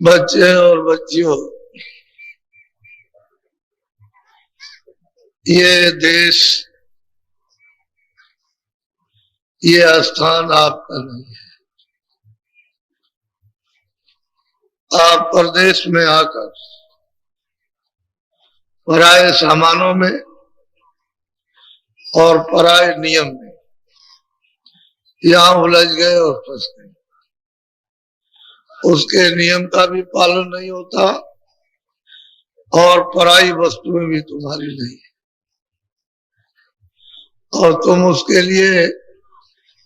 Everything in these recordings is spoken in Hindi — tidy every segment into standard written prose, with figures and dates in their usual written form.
बच्चे और बच्चियों, ये देश, ये स्थान आपका नहीं है। आप परदेश में आकर पराये सामानों में और पराये नियम में यहाँ उलझ गए और फंस गए। उसके नियम का भी पालन नहीं होता और पराई वस्तुएं भी तुम्हारी नहीं है, और तुम उसके लिए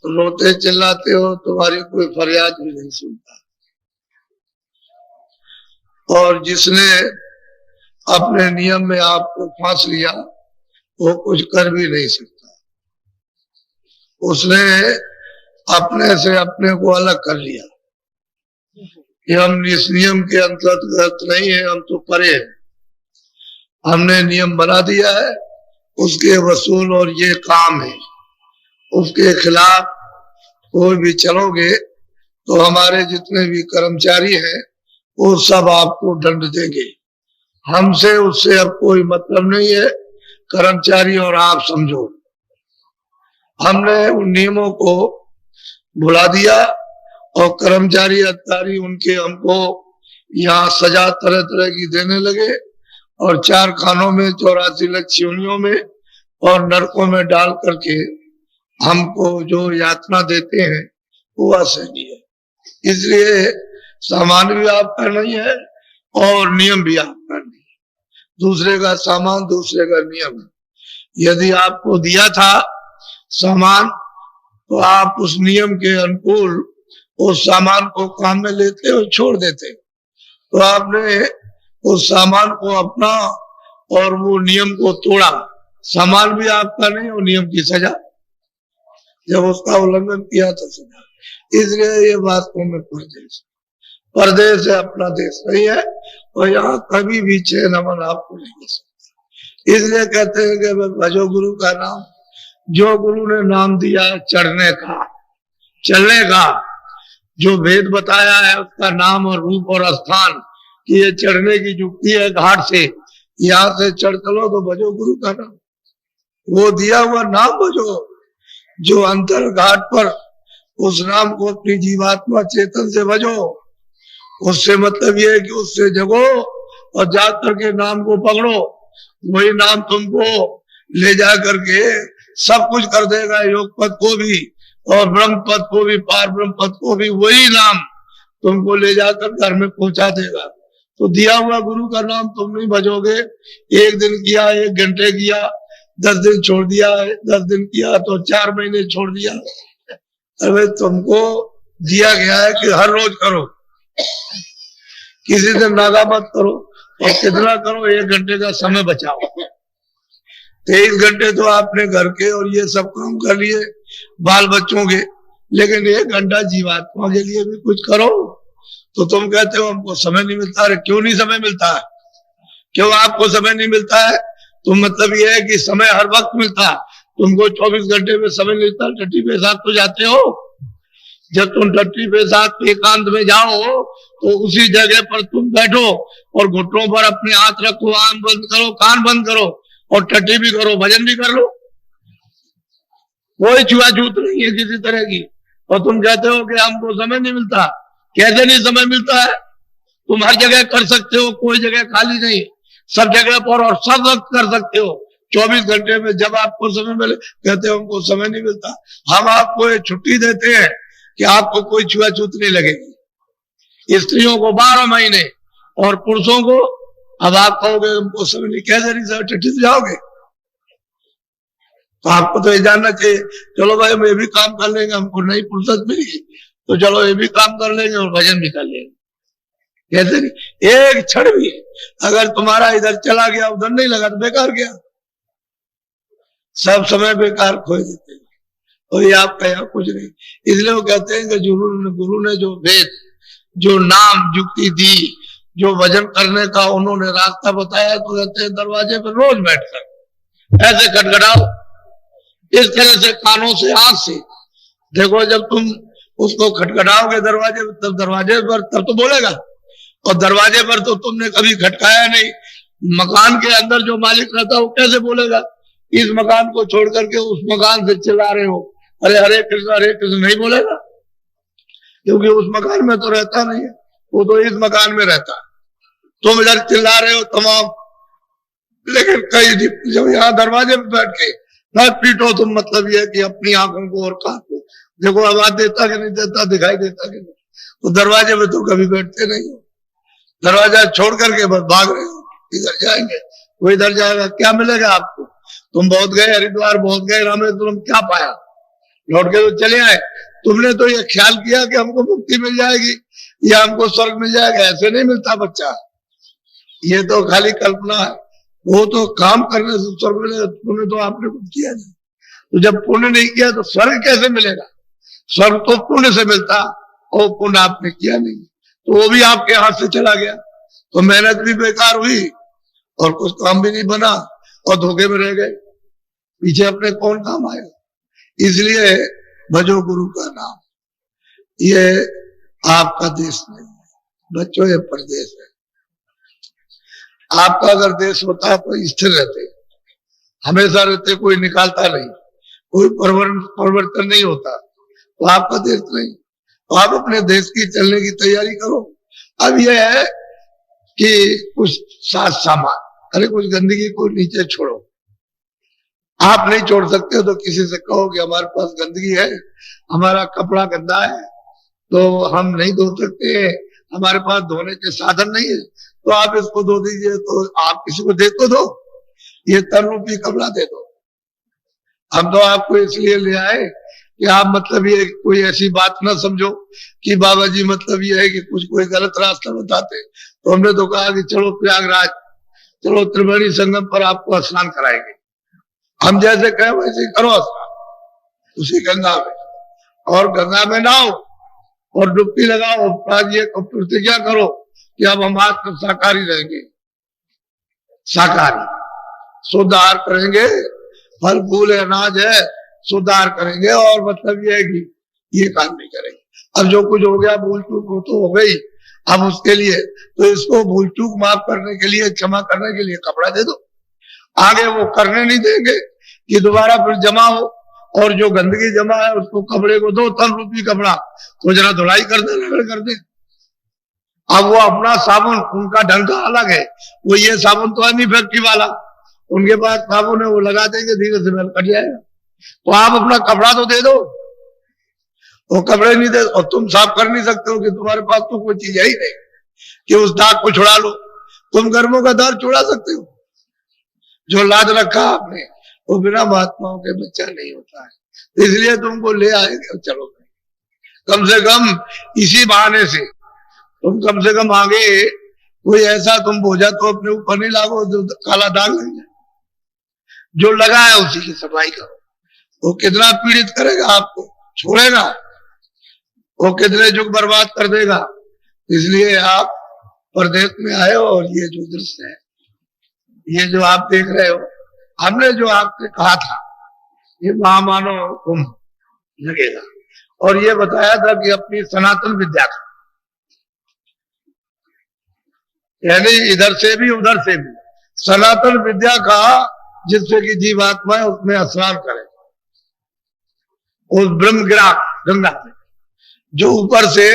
रोते चिल्लाते हो, तुम्हारी कोई फरियाद भी नहीं सुनता। और जिसने अपने नियम में आपको फांस लिया वो कुछ कर भी नहीं सकता। उसने अपने से अपने को अलग कर लिया कि हम इस नियम के अंतर्गत नहीं है, हम तो परे हैं। हमने नियम बना दिया है, उसके वसूल और ये काम है। उसके खिलाफ कोई भी चलोगे तो हमारे जितने भी कर्मचारी हैं वो सब आपको दंड देंगे। हमसे उससे अब कोई मतलब नहीं है, कर्मचारी और आप समझो। हमने उन नियमों को भुला दिया और कर्मचारी अधिकारी उनके हमको यहाँ सजा तरह तरह की देने लगे और 4 खानों में 84 लाख योनियों में और नरकों में डाल करके हमको जो यातना देते हैं वो असहनीय है। इसलिए सामान भी आपका नहीं है और नियम भी आपका नहीं है। दूसरे का सामान, दूसरे का नियम है। यदि आपको दिया था सामान तो आप उस नियम के अनुकूल उस सामान को काम में लेते और छोड़ देते। तो आपने उस सामान को अपना और वो नियम को तोड़ा। सामान भी आपका नहीं और नियम की सजा, जब उसका उल्लंघन किया तो सजा। इसलिए ये वास्तव में परदेश है, अपना देश नहीं है और यहाँ कभी भी चैन अमन आपको नहीं मिल सकता। इसलिए कहते हैं कि भजो गुरु का नाम। जो गुरु ने नाम दिया चढ़ने का, चलने का, जो भेद बताया है उसका नाम और रूप और स्थान, कि ये चढ़ने की जुक्ति है घाट से, यहाँ से चढ़ चलो तो भजो गुरु का नाम। वो दिया हुआ नाम भजो, जो अंतर घाट पर उस नाम को अपनी जीवात्मा चेतन से भजो। उससे मतलब ये है कि उससे जगो और जा करके नाम को पकड़ो। वही नाम तुमको ले जा करके सब कुछ कर देगा, योग पद को भी और ब्रह्म पद को भी, पार ब्रह्म पद को भी। वही नाम तुमको ले जाकर घर में पहुंचा देगा। तो दिया हुआ गुरु का नाम तुम नहीं भजोगे। 1 दिन किया, 1 घंटे किया, 10 दिन छोड़ दिया, 10 दिन किया तो 4 महीने छोड़ दिया। अरे तुमको दिया गया है कि हर रोज करो, किसी दिन नागा मत करो। और कितना करो, 1 घंटे का समय बचाओ। 23 घंटे तो आपने घर के और ये सब काम कर लिए बाल बच्चों के, लेकिन 1 घंटा जीवात्मा के लिए भी कुछ करो। तो तुम कहते हो हमको समय नहीं मिलता। अरे क्यों नहीं समय मिलता है? क्यों आपको समय नहीं मिलता है? तो मतलब ये है कि समय हर वक्त मिलता है। तुमको 24 घंटे में समय मिलता, टट्टी पेशाब तो जाते हो। जब तुम टट्टी पेशाब एकांत में जाओ तो उसी जगह पर तुम बैठो और घुटनों पर अपने हाथ रखो, आंख बंद करो, कान बंद करो और टट्टी भी करो, भजन भी कर लो। कोई छुआछूत नहीं है किसी तरह की। और तुम कहते हो कि हमको समय नहीं मिलता। कैसे नहीं समय मिलता है? तुम हर जगह कर सकते हो, कोई जगह खाली नहीं, सब जगह पर और सब वक्त कर सकते हो। 24 घंटे में जब आपको समय मिले, कहते हो हमको समय नहीं मिलता। हम आपको एक छुट्टी देते हैं कि आपको कोई छुआछूत नहीं लगेगी। स्त्रियों को 12 महीने और पुरुषों को, अब आप कहोगे हमको समय नहीं, कैसे नहीं समय, टट्टी से जाओगे। तो आपको तो ये जानना चाहिए, चलो भाई हम ये भी काम कर लेंगे, हमको नहीं फुर्सत मिली तो चलो ये भी काम कर लेंगे और भजन भी कर लेंगे। कैसे नहीं? एक क्षण भी अगर तुम्हारा इधर चला गया, उधर नहीं लगा तो बेकार गया। सब समय बेकार खोए देते हैं और ये आपका यहाँ कुछ नहीं। इसलिए वो कहते हैं कि गुरु ने जो वेद, जो नाम युक्ति दी, जो भजन करने का उन्होंने रास्ता बताया, तो कहते हैं दरवाजे पर रोज बैठकर ऐसे खटखटाओ, इस तरह से कानों से, आंख से देखो। जब तुम उसको खटखटाओगे दरवाजे, तब दरवाजे पर तब तो बोलेगा। और दरवाजे पर तो तुमने कभी खटकाया नहीं। मकान के अंदर जो मालिक रहता है वो कैसे बोलेगा इस मकान को छोड़ करके उस मकान से चिल्ला रहे हो, अरे हरे कृष्ण नहीं बोलेगा, क्योंकि उस मकान में तो रहता नहीं है, वो तो इस मकान में रहता है। तुम इधर चिल्ला रहे हो तमाम, लेकिन कई जब यहाँ दरवाजे में बैठ के ना पीटो तुम, मतलब यह है कि अपनी आंखों को और कान को देखो आवाज देता कि नहीं देता, दिखाई देता कि नहीं। तो दरवाजे में तो कभी बैठते नहीं हो, दरवाजा छोड़ करके बस भाग रहे हो, इधर जाएंगे वो इधर जाएगा, क्या मिलेगा आपको? तुम बहुत गए हरिद्वार, बहुत गए रामेश्वरम, क्या पाया? लौट के तो चले आए। तुमने तो ये ख्याल किया कि हमको मुक्ति मिल जाएगी या हमको स्वर्ग मिल जाएगा, ऐसे नहीं मिलता बच्चा, ये तो खाली कल्पना है। वो तो काम करने से स्वर्ग मिलेगा, पुण्य तो आपने कुछ किया नहीं, तो जब पुण्य नहीं किया तो स्वर्ग कैसे मिलेगा? स्वर्ग तो पुण्य से मिलता, और पुण्य आपने किया नहीं, तो वो भी आपके हाथ से चला गया, तो मेहनत भी बेकार हुई और कुछ काम भी नहीं बना और धोखे में रह गए, पीछे अपने कौन काम आएगा? इसलिए भजो गुरु का नाम। ये आपका देश नहीं है बच्चों, ये प्रदेश है। आपका अगर देश होता तो स्थिर रहते, हमेशा रहते, कोई निकालता नहीं, कोई परिवर्तन नहीं होता, तो आपका देश नहीं। तो आप अपने देश की चलने की तैयारी करो। अब यह है कि कुछ साथ सामान, अरे कुछ गंदगी को नीचे छोड़ो, आप नहीं छोड़ सकते तो किसी से कहो कि हमारे पास गंदगी है, हमारा कपड़ा गंदा है तो हम नहीं धो सकते, हमारे पास धोने के साधन नहीं है, तो आप इसको धो दीजिए। तो आप किसी को दे तो दो, ये तन रूपी कपड़ा दे दो। हम तो आपको इसलिए ले आए कि आप मतलब ये कोई ऐसी बात ना समझो कि बाबा जी मतलब ये है कि कुछ कोई गलत रास्ता बताते। तो हमने तो कहा कि चलो प्रयागराज, चलो त्रिवेणी संगम पर आपको स्नान कराएंगे, हम जैसे कहें वैसे करो स्नान उसी गंगा में, और गंगा में नहाओ और डुबकी लगाओ, प्रतिज्ञा करो कि अब हम आत्म शाकाहारी रहेंगे, शाकाहारी शुद्ध आहार करेंगे, फल फूल अनाज है शुद्ध आहार करेंगे, और मतलब ये है कि ये काम नहीं करेंगे। अब जो कुछ हो गया भूल चूक तो हो गई, अब उसके लिए तो इसको भूल चूक माफ करने के लिए, क्षमा करने के लिए कपड़ा दे दो। आगे वो करने नहीं देंगे कि दोबारा फिर जमा हो, और जो गंदगी जमा है उसको कपड़े को दो तन रूपी कपड़ा, तो जरा धुलाई कर दे, रगड़ कर दे। अब वो अपना साबुन, उनका ढंग का अलग है, वो ये साबुन तो है नहीं फैक्ट्री वाला, उनके पास साबुन है, वो लगा देंगे, धीरे से कट जाएगा। तो आप अपना कपड़ा तो दे दो, वो कपड़े नहीं दे, और तुम साफ कर नहीं सकते हो कि तुम्हारे पास तो कोई चीज है ही नहीं कि उस दाग को छुड़ा लो। तुम कर्मों का दाग छुड़ा सकते हो? जो लाद रखा आपने वो बिना महात्माओं के बच्चा नहीं होता है, इसलिए तुमको ले आएंगे। चलो कम से कम इसी बहाने से तुम कम से कम आगे कोई ऐसा तुम बोझा तो अपने ऊपर नहीं लागो जो काला दाग लग जाए। जो लगा है उसी की सफाई करो, वो कितना पीड़ित करेगा आपको, छोड़ेगा, वो कितने युग बर्बाद कर देगा। इसलिए आप परदेश में आए हो, और ये जो दृश्य है, ये जो आप देख रहे हो, हमने जो आपसे कहा था ये महामानव कुंभ लगेगा, और ये बताया था कि अपनी सनातन विद्या का, यानी इधर से भी उधर से भी सनातन विद्या का, जिससे कि जीवात्मा उसमें स्नान करे, उस ब्रह्म गिरा गंगा में जो ऊपर से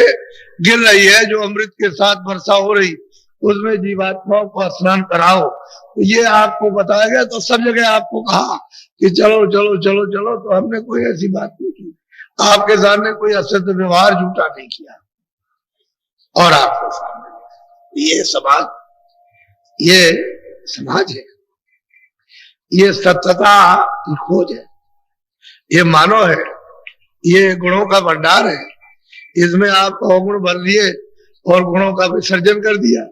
गिर रही है, जो अमृत के साथ वर्षा हो रही, उसमें जीवात्माओं को स्नान कराओ। तो ये आपको बताया गया, तो सब जगह आपको कहा कि चलो चलो चलो चलो, तो हमने कोई ऐसी बात नहीं की, आपके सामने कोई असत्य व्यवहार झूठा नहीं किया, और आपके सामने ये समाज है, ये सत्यता की खोज है, ये मानव है, ये गुणों का भंडार है। इसमें आप अवगुण भर लिए और गुणों का विसर्जन कर दिया।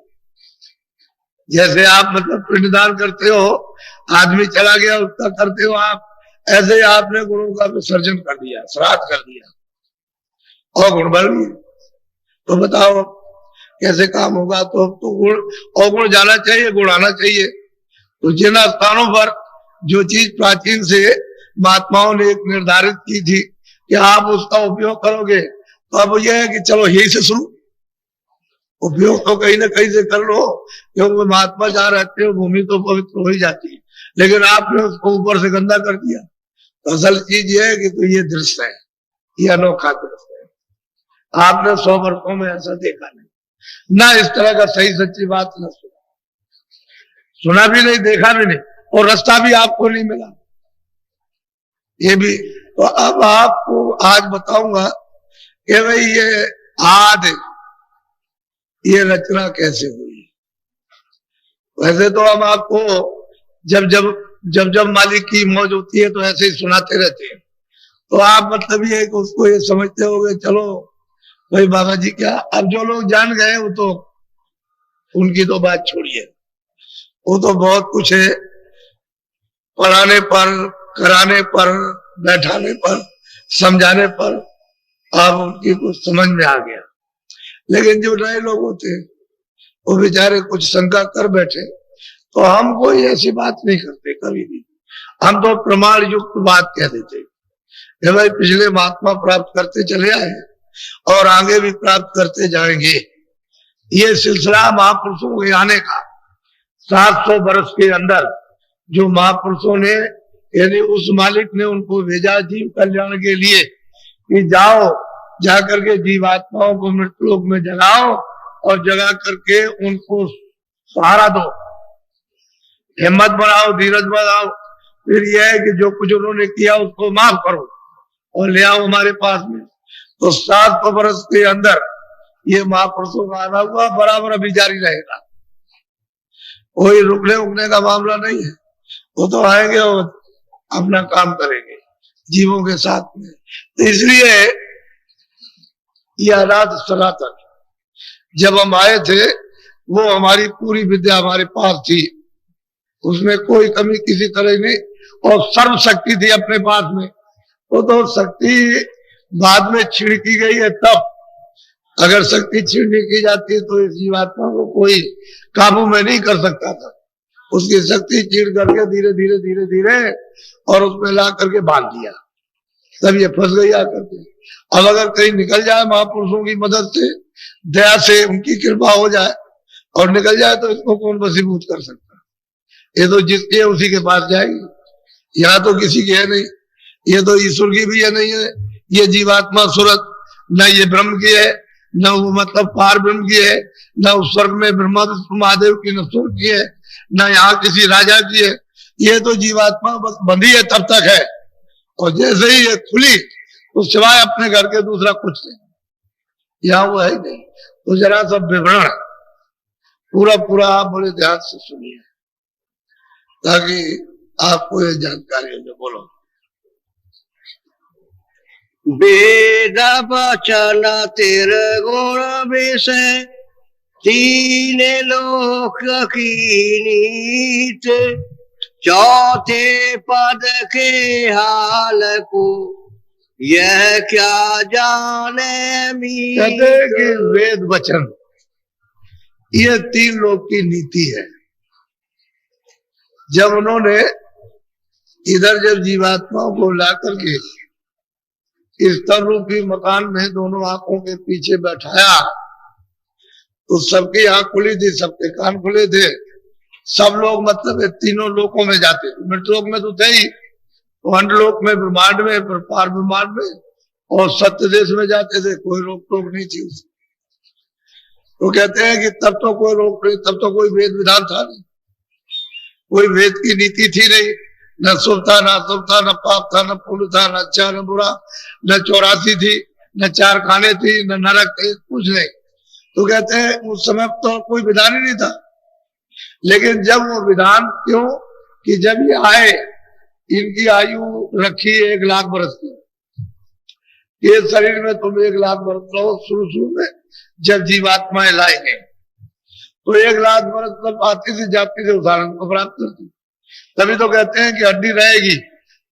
जैसे आप मतलब पिंडदान करते हो, आदमी चला गया उसका करते हो आप, ऐसे ही आपने गुणों का विसर्जन कर दिया, श्राद्ध कर दिया और गुण भर लिए। तो बताओ कैसे काम होगा? तो गुण और गुण जाना चाहिए, गुण आना चाहिए। तो जिन स्थानों पर जो चीज प्राचीन से महात्माओं ने एक निर्धारित की थी कि आप उसका उपयोग करोगे, तो अब यह है कि चलो यही से शुरू, उपयोग तो कहीं ना कहीं से कर लो, क्योंकि महात्मा जहाँ रहते हो भूमि तो पवित्र हो ही जाती है, लेकिन आपने उसको ऊपर से गंदा कर दिया। तो असल चीज ये है कि तो ये दृश्य है, ये अनोखा दृश्य है। आपने 100 वर्षों में ऐसा देखा नहीं, ना इस तरह का सही सच्ची बात न सुना भी नहीं, देखा भी नहीं, और रास्ता भी आपको नहीं मिला। ये भी तो अब आपको आज बताऊंगा कि भाई ये आदि ये रचना कैसे हुई। वैसे तो हम आपको जब जब जब जब मालिक की मौज होती है तो ऐसे ही सुनाते रहते हैं, तो आप मतलब ये कि उसको ये समझते होगे चलो भाई बाबा जी क्या। अब जो लोग जान गए वो तो उनकी तो बात छोड़िए, वो तो बहुत कुछ है, पढ़ाने पर, कराने पर, बैठाने पर, समझाने पर आप उनकी कुछ समझ में आ गया। लेकिन जो नए लोग होते हैं वो बेचारे कुछ शंका कर बैठे, तो हम कोई ऐसी बात नहीं करते कभी भी। हम तो प्रमाण युक्त बात कह देते कि भाई पिछले महात्मा प्राप्त करते चले आए और आगे भी प्राप्त करते जाएंगे। ये सिलसिला महापुरुषों के आने का 700 वर्ष के अंदर जो महापुरुषों ने, यानी उस मालिक ने उनको भेजा जीव कल्याण के लिए कि जाओ जाकर के जीवात्माओं को मृत्युलोक में जगाओ और जगा करके उनको सहारा दो, हिम्मत बढ़ाओ, धीरज बढ़ाओ, फिर यह है कि जो कुछ उन्होंने किया उसको माफ करो और ले आओ हमारे पास में। तो 700 वर्ष के अंदर ये महापुरुषों का आना हुआ, बराबर अभी जारी रहेगा, कोई रुकने उकने का मामला नहीं है। वो तो आएंगे और अपना काम करेंगे जीवों के साथ में। तो इसलिए यह अनाथ सनातन जब हम आए थे वो हमारी पूरी विद्या हमारे पास थी, उसमें कोई कमी किसी तरह नहीं, और सर्व शक्ति थी अपने पास में। वो तो शक्ति बाद में छीड़ की गई है, तब अगर शक्ति छीड़ने की जाती है तो इस जीवात्मा को कोई काबू में नहीं कर सकता था। उसकी शक्ति चीड़ करके धीरे धीरे धीरे धीरे और उसमें ला करके बांध दिया, तब ये फंस गई आकर के। अब अगर कहीं निकल जाए महापुरुषों की मदद से, दया से, उनकी कृपा हो जाए और निकल जाए तो इसको कौन वशीभूत कर सकता है। ये तो जिसकी है उसी के पास जाएगी, यहाँ तो किसी की है नहीं। ये तो ईश्वर की भी है नहीं है, ये जीवात्मा सूरत न ये ब्रह्म की है, न वो मतलब पार ब्रह्म की है, न उस स्वर्ग में ब्रह्मा विष्णु महादेव की, न स्वर्ग की है, न यहाँ किसी राजा की है। ये तो जीवात्मा बस बंधी है तब तक है, और जैसे ही ये खुली तो सिवाय अपने घर के दूसरा कुछ नहीं, यहाँ वो है ही नहीं। तो जरा सब विवरण पूरा पूरा आप बड़े ध्यान से सुनिए ताकि आपको ये जानकारी हो। बोलो। वेद वचन तेरे गुण विषय, तीन लोक की नीत, चौथे पद के हाल को यह क्या जाने मीत। कहते हैं कि वेद वचन ये 3 लोक की नीति है। जब उन्होंने इधर जब जीवात्माओं को ला करके इस तर रूपी मकान में दोनों आंखों के पीछे बैठाया तो सबकी आंख खुली थी, सबके कान खुले थे, सब लोग मतलब तीनों लोकों में जाते थे। मृतलोक में तो थे ही, तो अंडलोक में, ब्रह्मांड में, पार ब्रह्मांड में, और सत्य देश में जाते थे, कोई रोक टोक नहीं थी उसकी। तो कहते हैं कि तब तो कोई रोक नहीं, तब तो कोई वेद विधान था नहीं, कोई वेद की नीति थी नहीं, न शुभ था न अशुभ था, न पाप था न पुण्य था, न अच्छा न बुरा, न 84 थी, न 4 खाने थी, न नरक थे, कुछ नहीं। तो कहते हैं उस समय तो कोई विधान ही नहीं था। लेकिन जब वो विधान, क्यों कि जब ये आए, इनकी आयु रखी 1 लाख बरस की, ये शरीर में तुम 1 लाख बरस रहो शुरू में, जब जीवात्माएं लाएंगे तो 1 लाख बरस तब आती से जाती से उदाहरण को प्राप्त करती। तभी तो कहते हैं कि हड्डी रहेगी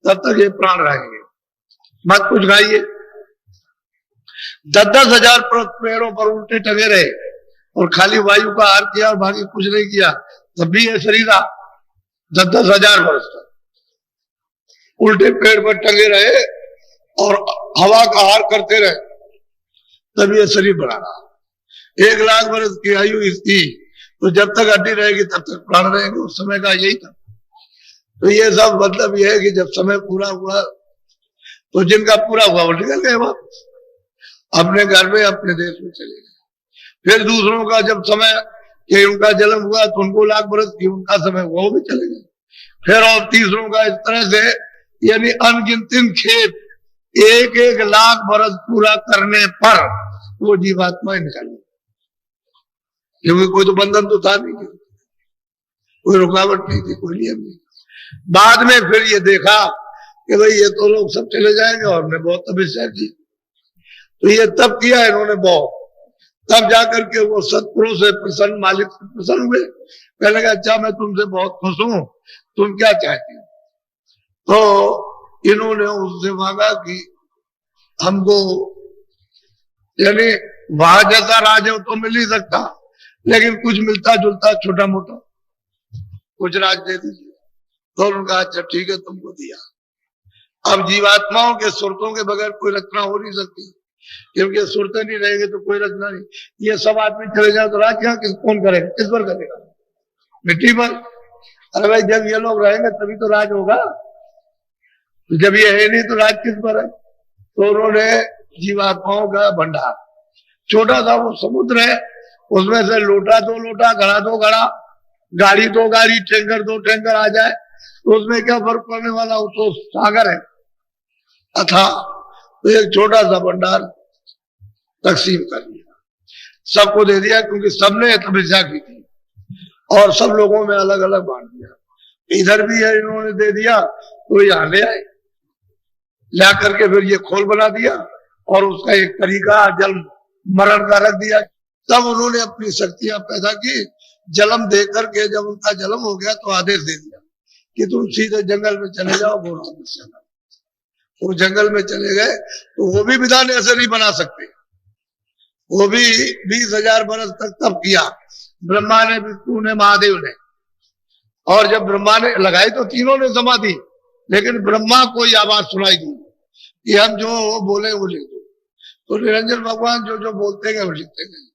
तब तक ये प्राण रहेंगे। मत कुछ खाइए, 10-10 हजार पेड़ों पर उल्टे टंगे रहे और खाली वायु का आहार किया और बाकी कुछ नहीं किया, तब भी ये शरीर 10-10 हजार वर्ष तक उल्टे पेड़ पर टंगे रहे और हवा का आहार करते रहे, तब ये शरीर बना रहा। 1 लाख वर्ष की आयु इसकी, तो जब तक हड्डी रहेगी तब तक प्राण रहेंगे। उस समय का यही था। तो ये सब मतलब ये है कि जब समय पूरा हुआ तो जिनका पूरा हुआ वो निकल गए वापस अपने घर में, अपने देश में चले गए। फिर दूसरों का जब समय कि उनका जन्म हुआ तो उनको लाख बरस की उनका समय हुआ, वो भी चले गए। फिर और तीसरों का इस तरह से, यानी अनगिनत खेप 1-1 लाख बरस पूरा करने पर वो जीवात्मा निकल गई, क्योंकि कोई तो बंधन तो था नहीं, कोई रुकावट नहीं थी, कोई नियम नहीं। बाद में फिर ये देखा कि भाई ये तो लोग सब चले जाएंगे और हमने बहुत तपस्या की, तो ये तब किया इन्होंने बहुत, तब जाकर के वो सतपुरुष से प्रसन्न, मालिक से प्रसन्न हुए। कहने लगा अच्छा मैं तुमसे बहुत खुश हूं, तुम क्या चाहती हो? तो इन्होंने उससे मांगा कि हमको, यानी वहां जैसा राज हो तो मिल ही सकता, लेकिन कुछ मिलता जुलता छोटा मोटा कुछ राज दे दीजिए। तो उनका अच्छा ठीक है तुमको दिया। अब जीवात्माओं के सुरतों के बगैर कोई रचना हो नहीं सकती, क्योंकि सुरतें नहीं रहेंगे तो कोई रचना नहीं। ये सब आदमी चले जाए तो राज क्या कौन करेगा, किस पर करेगा? मिट्टी पर। अरे भाई जब ये लोग रहेंगे तभी तो राज होगा, तो जब ये है नहीं तो राज किस पर है? तो उन्होंने जीवात्माओं का भंडार, छोटा सा वो समुद्र है, उसमें से लोटा 2 लोटा, घड़ा 2 घड़ा, गाड़ी 2 गाड़ी, टैंकर 2 टैंकर आ जाए तो उसमें क्या फर्क पड़ने वाला, वो तो सागर है अथा। तो एक छोटा सा भंडार तकसीम कर दिया, सबको दे दिया, क्योंकि सबने तपस्या की थी और सब लोगों में अलग अलग बांट दिया। इधर भी है इन्होंने दे दिया, तो यहाँ ले आए, ला करके फिर ये खोल बना दिया और उसका एक तरीका जल मरण का रख दिया। तब उन्होंने अपनी शक्तियां पैदा की, जन्म दे करके जब उनका जन्म हो गया तो आदेश दे दिया कि तुम सीधे जंगल में चले जाओ, वो जंगल में चले गए। तो वो भी विधान ऐसे नहीं बना सकते, वो भी 20,000 बरस तक तब किया ब्रह्मा ने, विष्णु ने, महादेव ने। और जब ब्रह्मा ने लगाई तो तीनों ने समाधि, लेकिन ब्रह्मा को ये आवाज सुनाई दी कि हम जो बोले वो लिख दो। तो निरंजन भगवान जो जो बोलते गए वो लिखते गए।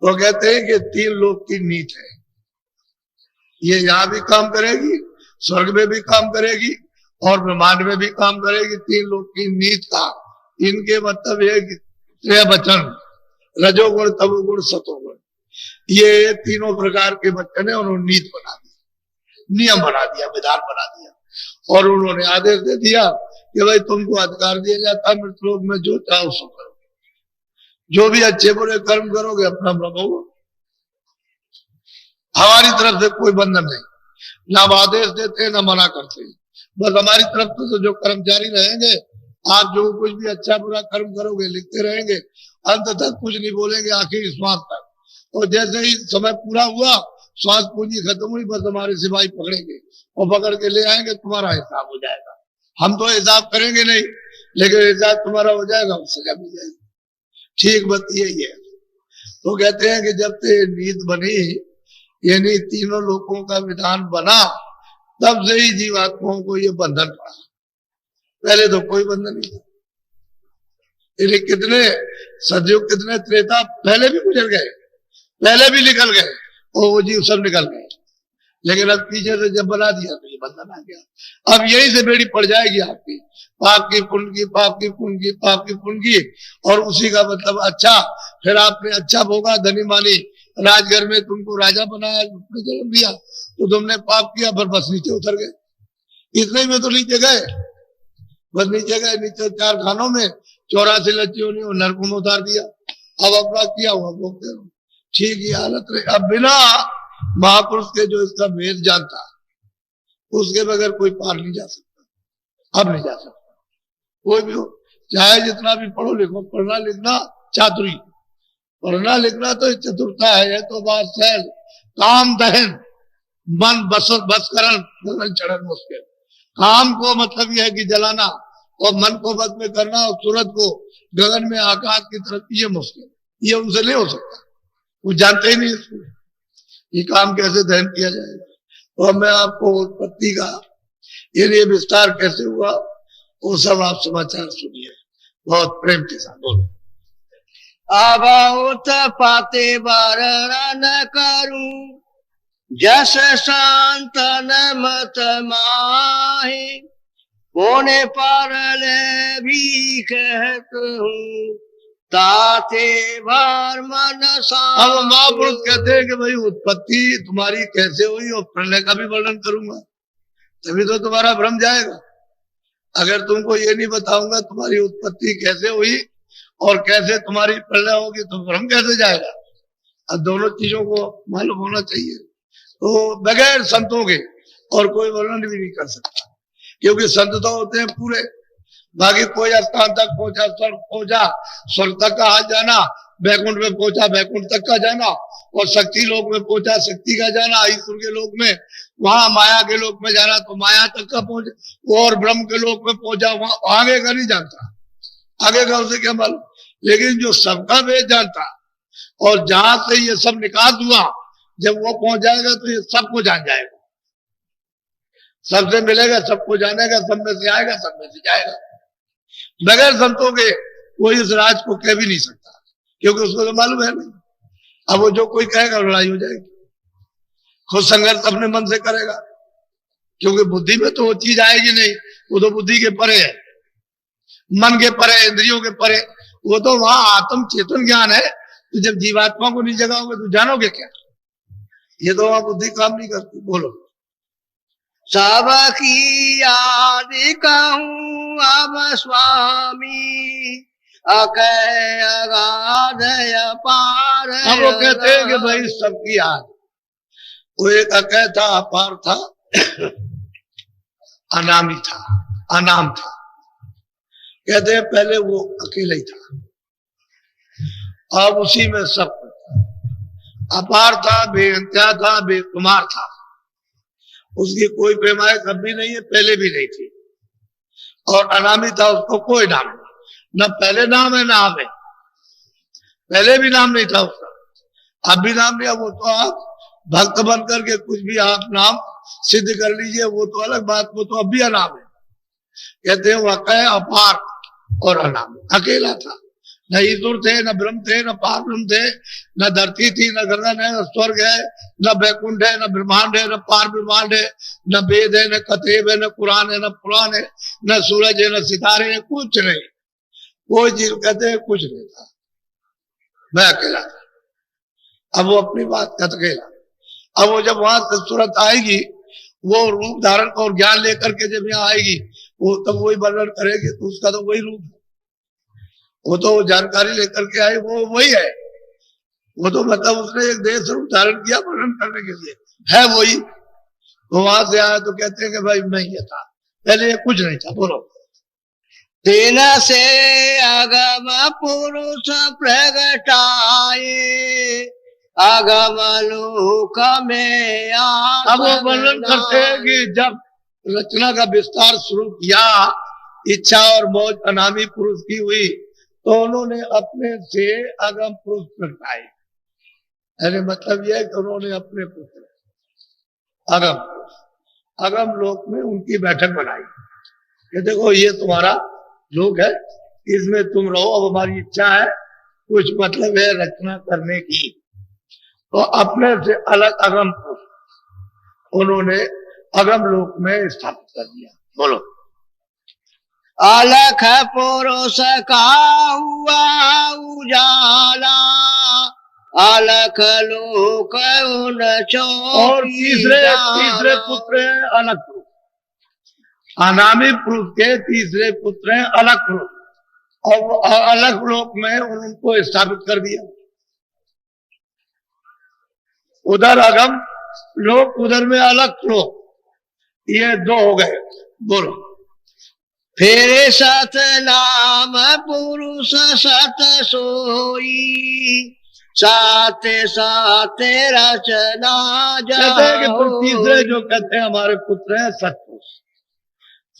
वो कहते हैं कि 3 लोक की नीत है, ये यहाँ भी काम करेगी, स्वर्ग में भी काम करेगी और ब्रह्मांड में भी काम करेगी। 3 लोक की नीत का इनके मतलब ये त्रय वचन, रजोगुण, तमोगुण, सतोगुण, ये तीनों प्रकार के वचन है, उन्होंने नीत बना दी, नियम बना दिया, विधान बना दिया। और उन्होंने आदेश दे दिया कि भाई तुमको अधिकार दिया जाता है मृतलोक में जो चाहो सो करो, जो भी अच्छे बुरे कर्म करोगे अपना भोगो, हमारी तरफ से कोई बंधन नहीं, ना आदेश देते ना मना करते, बस हमारी तरफ से तो जो कर्मचारी रहेंगे, आप जो कुछ भी अच्छा बुरा कर्म करोगे लिखते रहेंगे, अंत तक कुछ नहीं बोलेंगे, आखिर श्वास तक। और जैसे ही समय पूरा हुआ, श्वास पूंजी खत्म हुई, बस हमारे सिपाही पकड़ेंगे और पकड़ के ले आएंगे, तुम्हारा हिसाब हो जाएगा। हम तो हिसाब करेंगे नहीं, लेकिन हिसाब तुम्हारा हो जाएगा, सजा मिल जाएगी। ठीक बात यही है। तो कहते हैं कि जब से नीत बनी, यानी तीनों लोगों का विधान बना, तब से ही जीवात्माओं को ये बंधन पड़ा। पहले तो कोई बंधन नहीं था। यानी कितने सतयुग, कितने त्रेता पहले भी गुजर गए, पहले भी निकल गए और वो जीव सब निकल गए, लेकिन अब पीछे से जब बना दिया तो ये बंधन आ गया। अब यही से बेड़ी पड़ जाएगी आपकी, पाप की पुण्य की, पाप की पुण्य की, पाप की पुण्य की, और उसी का मतलब अच्छा। फिर आपने अच्छा भोगा, धनी मानी, राजघर में तुमको राजा बनाया, जन्म दिया, तो तुमने पाप किया, फिर बस नीचे उतर गए। इतने में तो नीचे गए, बस नीचे गए, नीचे 4 खानों में 84 लच्चियों ने नरक में उतार दिया। अब अपना किया हुआ भोगते रहो, ठीक ही हालत रहे। अब बिना महापुरुष के जो इसका भेद जानता, उसके बगैर कोई पार नहीं जा सकता, अब नहीं जा सकता कोई भी हो, चाहे जितना भी पढ़ो लिखो। पढ़ना लिखना चातुरी, पढ़ना लिखना तो चतुरता है, तो बात सहल, काम दहन, मन बसकरण चढ़न मुश्किल। काम को मतलब यह है कि जलाना, और मन को बस में करना, और सूरत को गगन में आकाश की तरफ, ये मुश्किल, ये उनसे नहीं हो सकता, वो जानते ही नहीं इसको, ये काम कैसे दहन किया जाएगा। और मैं आपको उत्पत्ति का ये विस्तार कैसे हुआ वो सब आप समाचार सुनिए बहुत प्रेम के साथ। बोलो। अबहुत पाते वर्णन करूं जस शांतन मत माहे कोने परले भी कहत हूँ ताते भर मन अब महापुरुष कहते हैं कि भाई उत्पत्ति तुम्हारी कैसे हुई और प्रलय का भी वर्णन करूंगा, तभी तो तुम्हारा भ्रम जाएगा। अगर तुमको ये नहीं बताऊंगा तुम्हारी उत्पत्ति कैसे हुई और कैसे तुम्हारी प्रलय होगी तो भ्रम कैसे जाएगा। अब दोनों चीजों को मालूम होना चाहिए। तो बगैर संतों के और कोई वर्णन भी नहीं कर सकता, क्योंकि संत तो होते हैं पूरे। बाकी कोई स्थान तक पहुंचा, स्वर्ग पहुंचा, स्वर्ग तक का हाथ जाना, बैकुंठ में पहुंचा, बैकुंठ तक का जाना, और शक्ति लोक में पहुंचा, शक्ति का जाना, ईश्वर के लोक में, वहां माया के लोक में जाना तो माया तक का पहुंचा, और ब्रह्म के लोक में पहुंचा, वहां आगे का नहीं जानता, आगे का उसे क्या मालूम। लेकिन जो सबका वेद जानता और जहां से ये सब निकाल हुआ, जब वो पहुंच जाएगा तो ये सबको जान जाएगा, सबसे मिलेगा, सबको जानेगा, सब में से आएगा, सब में से जाएगा। बगैर संतों के कोई इस राज को कह भी नहीं सकता, क्योंकि उसको तो मालूम है नहीं। अब वो जो कोई कहेगा लड़ाई हो जाएगी। खुद संघर्ष अपने मन से करेगा, क्योंकि बुद्धि में तो वो चीज आएगी नहीं, वो तो बुद्धि के परे है, मन के परे, इंद्रियों के परे। वो तो वहां आत्म चेतन ज्ञान है। तो जब जीवात्मा को नहीं जगाओगे तो जानोगे क्या? ये तो वहां बुद्धि काम नहीं करती। बोलो। सबकी याद कहूँ अब स्वामी अकय अगाध अपार। अब वो कहते हैं कि भाई सबकी याद, वो एक अकय था, अपार था, अनामी था, अनाम था। कहते हैं पहले वो अकेला ही था, अब उसी में सब अपार था, बेअंत्या था, बेकुमार था। उसकी कोई प्रेमाएं कभी नहीं है, पहले भी नहीं थी। और अनामी था, उसको कोई नाम नहीं, न पहले नाम है ना अब है। पहले भी नाम नहीं था उसका, अब भी नाम नहीं है। वो तो आप भक्त बन करके कुछ भी आप नाम सिद्ध कर लीजिए, वो तो अलग बात, वो तो अब भी अनाम है। कहते हैं वह अपार और अनाम, अकेला था। न ईश्वर थे, न ब्रह्म थे, न पार ब्रह्म थे, न धरती थी, न गगन है, न स्वर्ग है, न बैकुंठ है, न ब्रह्मांड है, न पार ब्रह्मांड है, न वेद है, न कतेब है, न कुरान है, न पुराण है, न सूरज है, न सितारे है, कुछ नहीं। कोई चीज कहते हैं कुछ नहीं था, मैं अकेला था। अब वो अपनी बात का अकेला। अब वो जब वहां से सूरत आएगी, वो रूप धारण और ज्ञान लेकर के जब यहाँ आएगी, वो तब वही वर्णन करेगी, तो उसका तो वही रूप है। वो तो जानकारी लेकर के आए, वो वही है। वो तो मतलब उसने एक देह स्वरूप धारण किया वर्णन करने के लिए, है वही। तो वहां से आया तो कहते हैं कि भाई मैं ये था, पहले कुछ नहीं था। बोलो। तेन से अगम पुरुष प्रगटाए अगम लोक में। अब वो वर्णन करते हैं कि जब रचना का विस्तार शुरू किया, इच्छा और मौज अनामी पुरुष की हुई, तो उन्होंने अपने से अगम पुरुष प्रगटाए। अरे मतलब यह है कि उन्होंने अपने पुत्र अगम लोक में उनकी बैठक बनाई कि देखो ये तुम्हारा लोक है, इसमें तुम रहो। अब हमारी इच्छा है, कुछ मतलब है रचना करने की, तो अपने से अलग अगम पुरुष उन्होंने अगम लोक में स्थापित कर दिया। बोलो। अलख पुरुष का हुआ उजाला अलख लोक उन और तीसरे पुत्र हैं अलग पुरुष। अनामी पुरुष के तीसरे पुत्र हैं अलग पुरुष, और वो अलग लोक में उनको स्थापित कर दिया। उधर अगम लोक, उधर में अलग लोक, ये दो हो गए। बोलो। फिर सत नाम पुरुष सत सोई सात सात रचना कहते हैं कि तीसरे जो कहते हैं हमारे पुत्र हैं सतपुरुष।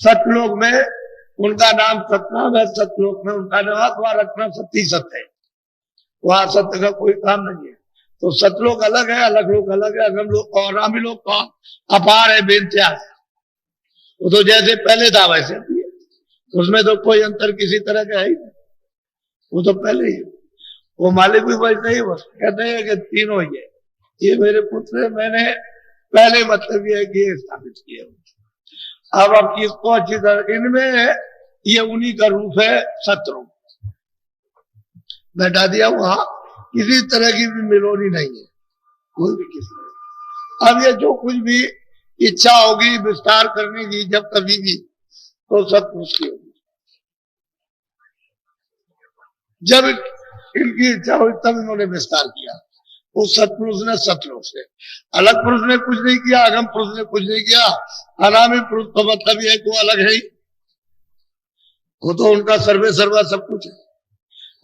सतलोक में उनका नाम सतनाम है, सतलोक में उनका नाम वहां रखना सती सत्य है, वहां सत्य का कोई काम नहीं है। तो सतलोक अलग है, अलग लोक अलग है, अगम लोक और अनामी लोक का अपार है, बेंत्या। वो तो जैसे पहले था वैसे, उसमें तो कोई अंतर किसी तरह का है ही नहीं, वो तो पहले ही। वो मालिक भी वैसे ही बस कहते हैं कि तीनों ये मेरे पुत्र है, मैंने पहले मतलब ये है कि ये स्थापित किए। अब आप इसको अच्छी तरह, इनमें ये उन्हीं का रूप है शत्रु, बैठा दिया वहां, किसी तरह की भी मिलोनी नहीं है कोई भी किसी तरह। अब ये जो कुछ भी इच्छा होगी विस्तार करने की जब कभी भी, तो सब उसकी होगी। जब इनकी इच्छा हुई तब इन्होंने विस्तार किया। उस सत्पुरुष ने सतलोक से, अलग पुरुष ने कुछ नहीं किया, आगम पुरुष ने कुछ नहीं किया। अनामी पुरुष तो मतलब ये को अलग है ही, वो तो उनका सर्वे सर्वा सब कुछ है,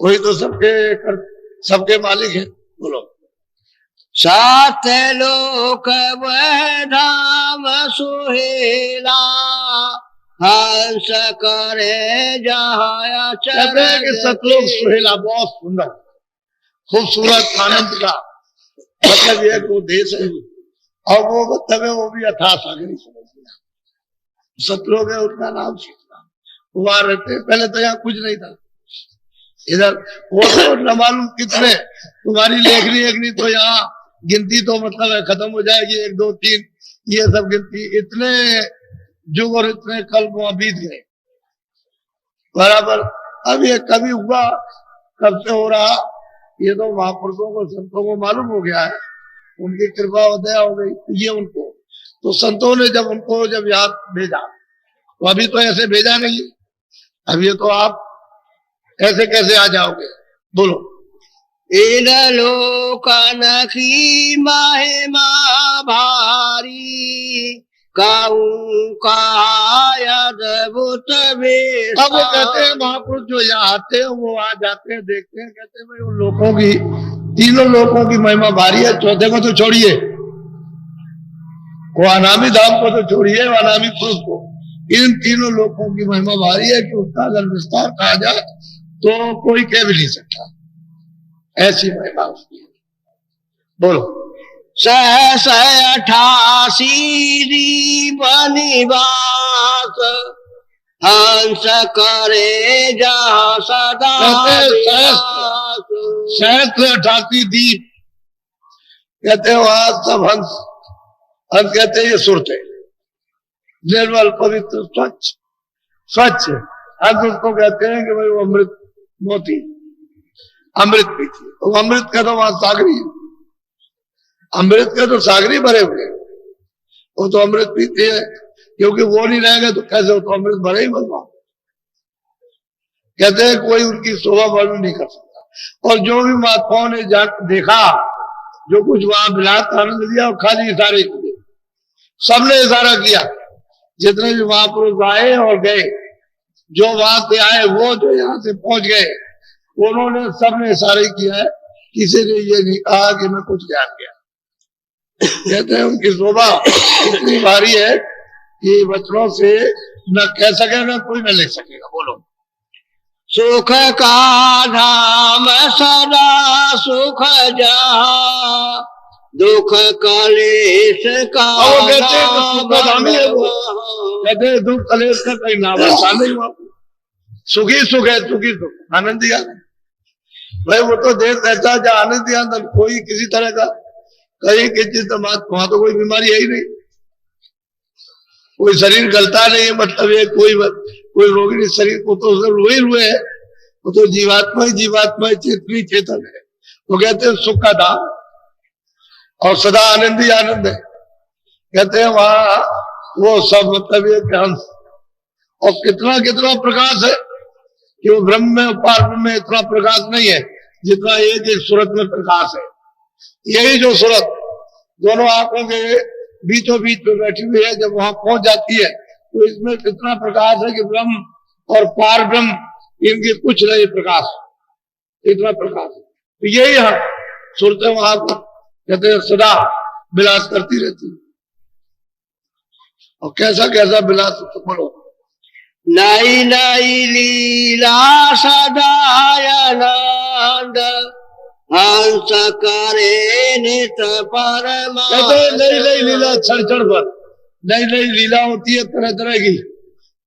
वही तो सबके मालिक है। बोलो। सात लोक वह धाम सुहेला, हंस करे जहाया चरण। सतलोक सुहेला बहुत सुंदर खूबसूरत आनंद का मतलब ये वो देश है, और वो मतलब है वो भी अथाह सागरी समझ लिया। सतलोक है उनका नाम सीखना, वहां रहते। पहले तो यहाँ कुछ नहीं था इधर, वो तो न मालूम कितने, तुम्हारी लेखनी तो यहाँ गिनती तो मतलब है खत्म हो जाएगी, 1 2 3 ये सब गिनती, इतने युग और इतने कल वहां बीत गए बराबर। अब ये कभी हुआ, कब से हो रहा, ये तो महापुरुषों को संतों को मालूम हो गया है, उनकी कृपा और दया हो गई ये उनको। तो संतों ने जब यहाँ भेजा, तो अभी तो ऐसे भेजा नहीं, अब ये तो आप ऐसे कैसे आ जाओगे। बोलो। इन लोकन की महिमा भारी, कहूँ का अद्भुत वेश। अब वो कहते हैं महापुरुष जो यहाँ आते हैं वो आ जाते हैं, देखते हैं, कहते हैं भाई उन लोगों की, तीनों लोगों की महिमा भारी है। चौथे को तो छोड़िए, वो अनामी धाम को तो छोड़िए, अनामी पुरुष को, इन तीनों लोगों की महिमा भारी है कि उसका अगर विस्तार कहा जाए तो कोई कह भी नहीं सकता, ऐसी महिमा उसकी है। बोलो। 88 दीप निवास, हंस करे जहाँ सदा। 88 दीप कहते हैं वहां सब हंस कहते हैं ये सुरते, निर्मल पवित्र स्वच्छ हंस उसको कहते हैं कि भाई वो अमृत मोती अमृत पीती। तो अमृत का तो वहां सागरी, अमृत के तो सागरी भरे हुए, वो तो अमृत पीते हैं, क्योंकि वो नहीं रहेगा तो कैसे, वो तो अमृत भरे ही बनवा। कहते हैं कोई उनकी शोभा वर्णन नहीं कर सकता। और जो भी महात्माओं ने देखा, जो कुछ वहां विलास आनंद दिया, और खाली इशारे किए, सबने इशारा किया, जितने भी महापुरुष आए और गए, जो वहां से आए वो जो यहाँ से पहुंच गए, उन्होंने सबने इशारे किया है, किसी ने ये नहीं कहा कि मैं कुछ ज्ञान गया। कहते हैं उनकी शोभा इतनी भारी है कि वचनों से न कह सकेगा कोई, न लिख सकेगा। बोलो। सुख का धाम सदा सुख जा, दुख कलेश का कहते हैं दुख कलेश का कहीं नाम नहीं हुआ, सुखी सुख है, सुखी सुख आनंद आनंद। भाई वो तो देश ऐसा जहाँ आनंद आनंद, कोई किसी तरह का कहीं किसी वहां तो कोई बीमारी है ही नहीं, कोई शरीर गलता नहीं है, मतलब ये कोई रोग नहीं, शरीर को तो रोए हुए है, वो तो जीवात्मा ही चेतनी चेतन है। वो कहते हैं सुख का धाम और सदा आनंद ही आनंद है। कहते हैं वहां वो सब मतलब ये हंस, और कितना कितना प्रकाश है कि वो ब्रह्म में पार ब्रह्म में इतना प्रकाश नहीं है जितना एक सूरत में प्रकाश है। यही जो सूरत दोनों आंखों के बीचों बीच में बैठी हुई है, जब वहां पहुंच जाती है तो इसमें इतना प्रकाश है कि ब्रह्म और पार ब्रह्म इनके कुछ नहीं प्रकाश, इतना प्रकाश। तो यही हम सूरतें वहां पर कहते हैं सदा विलास करती रहती है। और कैसा कैसा विलास, तो बोलो। नई नई लीला सदा आनंद, हंस करे नित परमानंद। कहते हैं नई नई लीला क्षण पर नई नई लीला होती है तरह तरह की,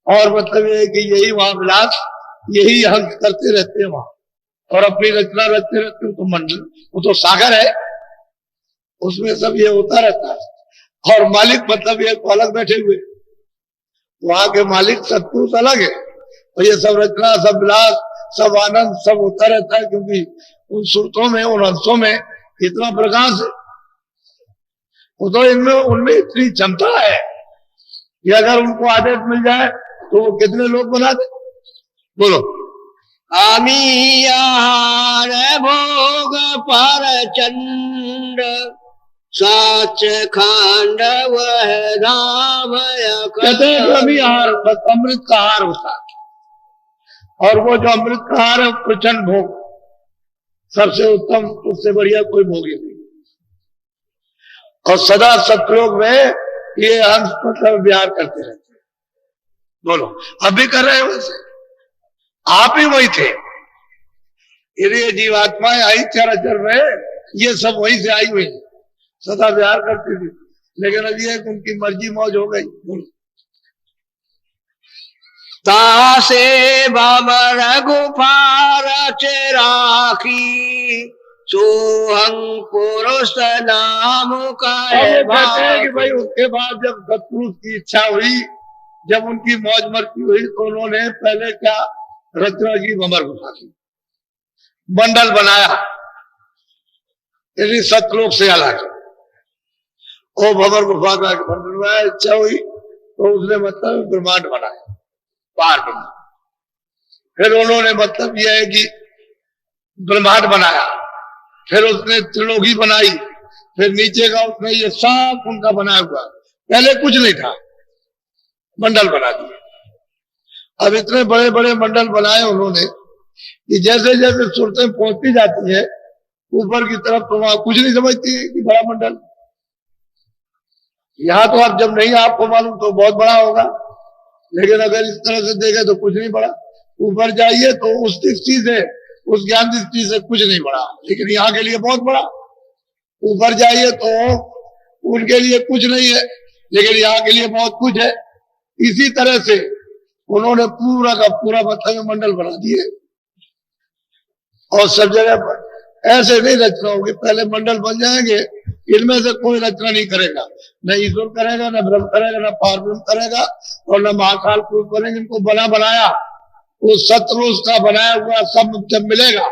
और मतलब ये है कि यही वहां विलास, यही हंस करते रहते हैं वहां। और अपनी रचना रचते रहते, तो मंडल वो तो सागर है, उसमें सब ये होता रहता है। और मालिक मतलब ये तो अलग बैठे हुए, वहां के मालिक सत्पुरुष अलग है, और ये सब रचना, सब विलास, सब आनंद सब होता रहता है, क्योंकि उन सूत्रों में, उन अंशों में इतना प्रकाश है। वो तो इनमें उनमें इतनी क्षमता है कि अगर उनको आदेश मिल जाए तो वो कितने लोग बना दे। बोलो। आमी आहार भोग पर चंड साच खांड वह धाम कहते हैं कि अभी आहार बस अमृत का आहार होता है, और वो जो अमृत का आहार है प्रचंड भोग, सबसे उत्तम, उससे बढ़िया कोई भोग ही नहीं। और सदा सतलोक में ये हंस मतलब विहार करते रहते हैं। बोलो, अभी कर रहे हो वैसे, आप ही वही थे। ये जीवात्माएं आई चराचर में, ये सब वहीं से आई हुई, सदा विहार करती थी, लेकिन अब ये उनकी मर्जी मौज हो गई। बोलो। तासे बाबर गुफार चराखी सोहं पुरुष नाम का कहते हैं कि भाई उसके बाद जब सतपुरुष की इच्छा हुई, जब उनकी मौज मस्ती हुई, तो उन्होंने पहले क्या रचना की, भंवर गुफा की, मंडल बनाया, यदि सतलोक से अलग। वो भंवर गुफा का मंडल बनाया, इच्छा हुई तो उसने मतलब ब्रह्मांड बनाया, पार ब्रह्मांड। फिर उन्होंने मतलब यह है कि ब्रह्मांड बनाया, फिर उसने त्रिलोकी बनाई, फिर नीचे का उसने ये सब उनका बनाया हुआ, पहले कुछ नहीं था, मंडल बना दिए। अब इतने बड़े बड़े मंडल बनाए उन्होंने कि जैसे जैसे सूरतें पहुंचती जाती है ऊपर की तरफ, तो वहां कुछ नहीं समझती है कि बड़ा मंडल। यहाँ तो आप जब नहीं आपको मालूम तो बहुत बड़ा होगा, लेकिन अगर इस तरह से देखे तो कुछ नहीं बड़ा। ऊपर जाइए तो उस दृष्टि से, उस ज्ञान दृष्टि से कुछ नहीं बड़ा, लेकिन यहाँ के लिए बहुत बड़ा। ऊपर जाइए तो उनके लिए कुछ नहीं है, लेकिन यहाँ के लिए बहुत कुछ है। इसी तरह से उन्होंने पूरा का पूरा मतलब मंडल बना दिए, और सब जगह पर ऐसे नहीं रचना होगी, पहले मंडल बन जाएंगे, इनमें से कोई रचना नहीं करेगा, न ईश्वर करेगा, न ब्रह्म करेगा, न पारब्रह्म करेगा, और न महाकाल पुरुष करेंगे। इनको बना बनाया वो सतपुरुष का बनाया हुआ सब जब मिलेगा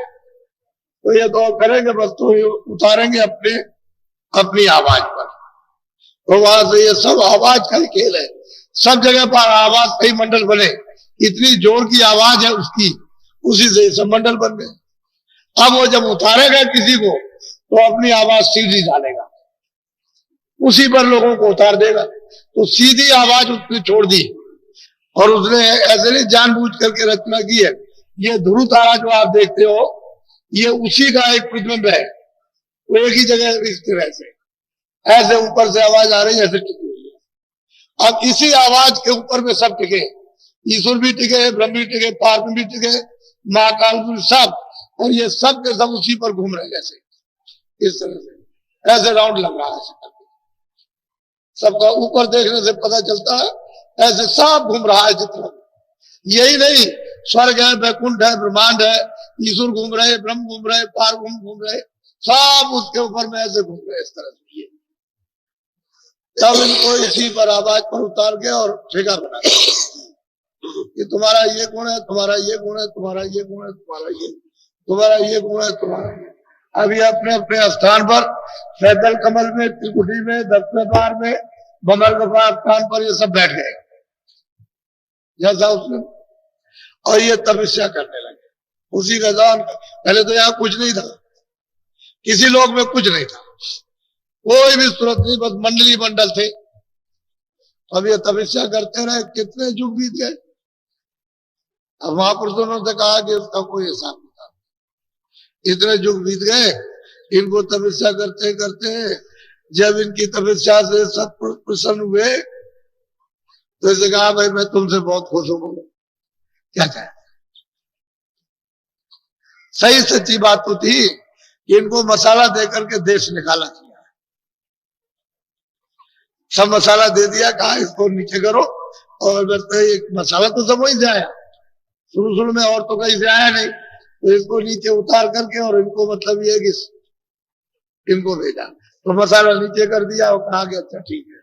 तो ये तो करेंगे बस, तो उतारेंगे अपने अपनी आवाज पर। तो वहां से ये सब आवाज का ही खेल है, सब जगह पर आवाज कई मंडल बने, इतनी जोर की आवाज है उसकी, उसी से सब मंडल बन गए। अब वो जब उतारेगा किसी को तो अपनी आवाज सीधी डालेगा, उसी पर लोगों को उतार देगा। तो सीधी आवाज उसने छोड़ दी, और उसने ऐसे नहीं जानबूझ करके रचना की है। ये ध्रुव तारा जो आप देखते हो, ये उसी का एक प्रतिबिंब है, वो एक ही जगह स्थिर ऐसे ऊपर से आवाज आ रही है, ऐसे टिकी हुई है। अब इसी आवाज के ऊपर में सब टिके, ईश्वर भी टिके, ब्रह्म भी टिके, पारब्रह्म भी टिके, महाकाल भी, सब, और ये सब के सब उसी पर घूम रहे, जैसे इस तरह से ऐसे राउंड लग रहा है। सबका ऊपर देखने से पता चलता है, ऐसे सब घूम रहा है जितना। यही नहीं, स्वर्ग है, वैकुंठ है, ब्रह्मांड है, ईश्वर घूम रहे, ब्रह्म घूम रहे, पारब्रह्म घूम रहे, सब उसके ऊपर में ऐसे घूम रहे, इस तरह से। तब इनको इसी पर आवाज पर उतार के और ठेका बना कि तुम्हारा ये गुण है, तुम्हारा ये गुण है, तुम्हारा ये गुण है, तुम्हारा ये गुण है, तुम्हारा ये। अभी अपने अपने स्थान पर, सैदल कमल में, त्रिकुटी में, दक्षिण द्वार में, भंवर गुफा स्थान पर ये सब बैठ गए जैसा उसने, और ये तपस्या करने लगे उसी का दान। पहले तो यहाँ कुछ नहीं था, किसी लोग में कुछ नहीं था, कोई भी सूरत नहीं, बस मंडली मंडल थे। अब ये तपस्या करते रहे, कितने युग बीत गए। अब महापुरुषों ने कहा कि उसका कोई हिसाब नहीं था, इतने युग बीत गए इनको तपस्या करते करते। जब इनकी तपस्या से सब प्रसन्न हुए तो इसे कहा, भाई मैं तुमसे बहुत खुश हूं। क्या कहे, सही सच्ची बात तो थी कि इनको मसाला देकर के देश निकाला किया, सब मसाला दे दिया, कहा इसको नीचे करो, और एक मसाला तो सब वहीं से आया, शुरू में और तो कहीं से आया नहीं, तो इसको नीचे उतार करके और इनको मतलब ये कि इनको भेजा, तो मसाला नीचे कर दिया और कहा कि अच्छा ठीक है,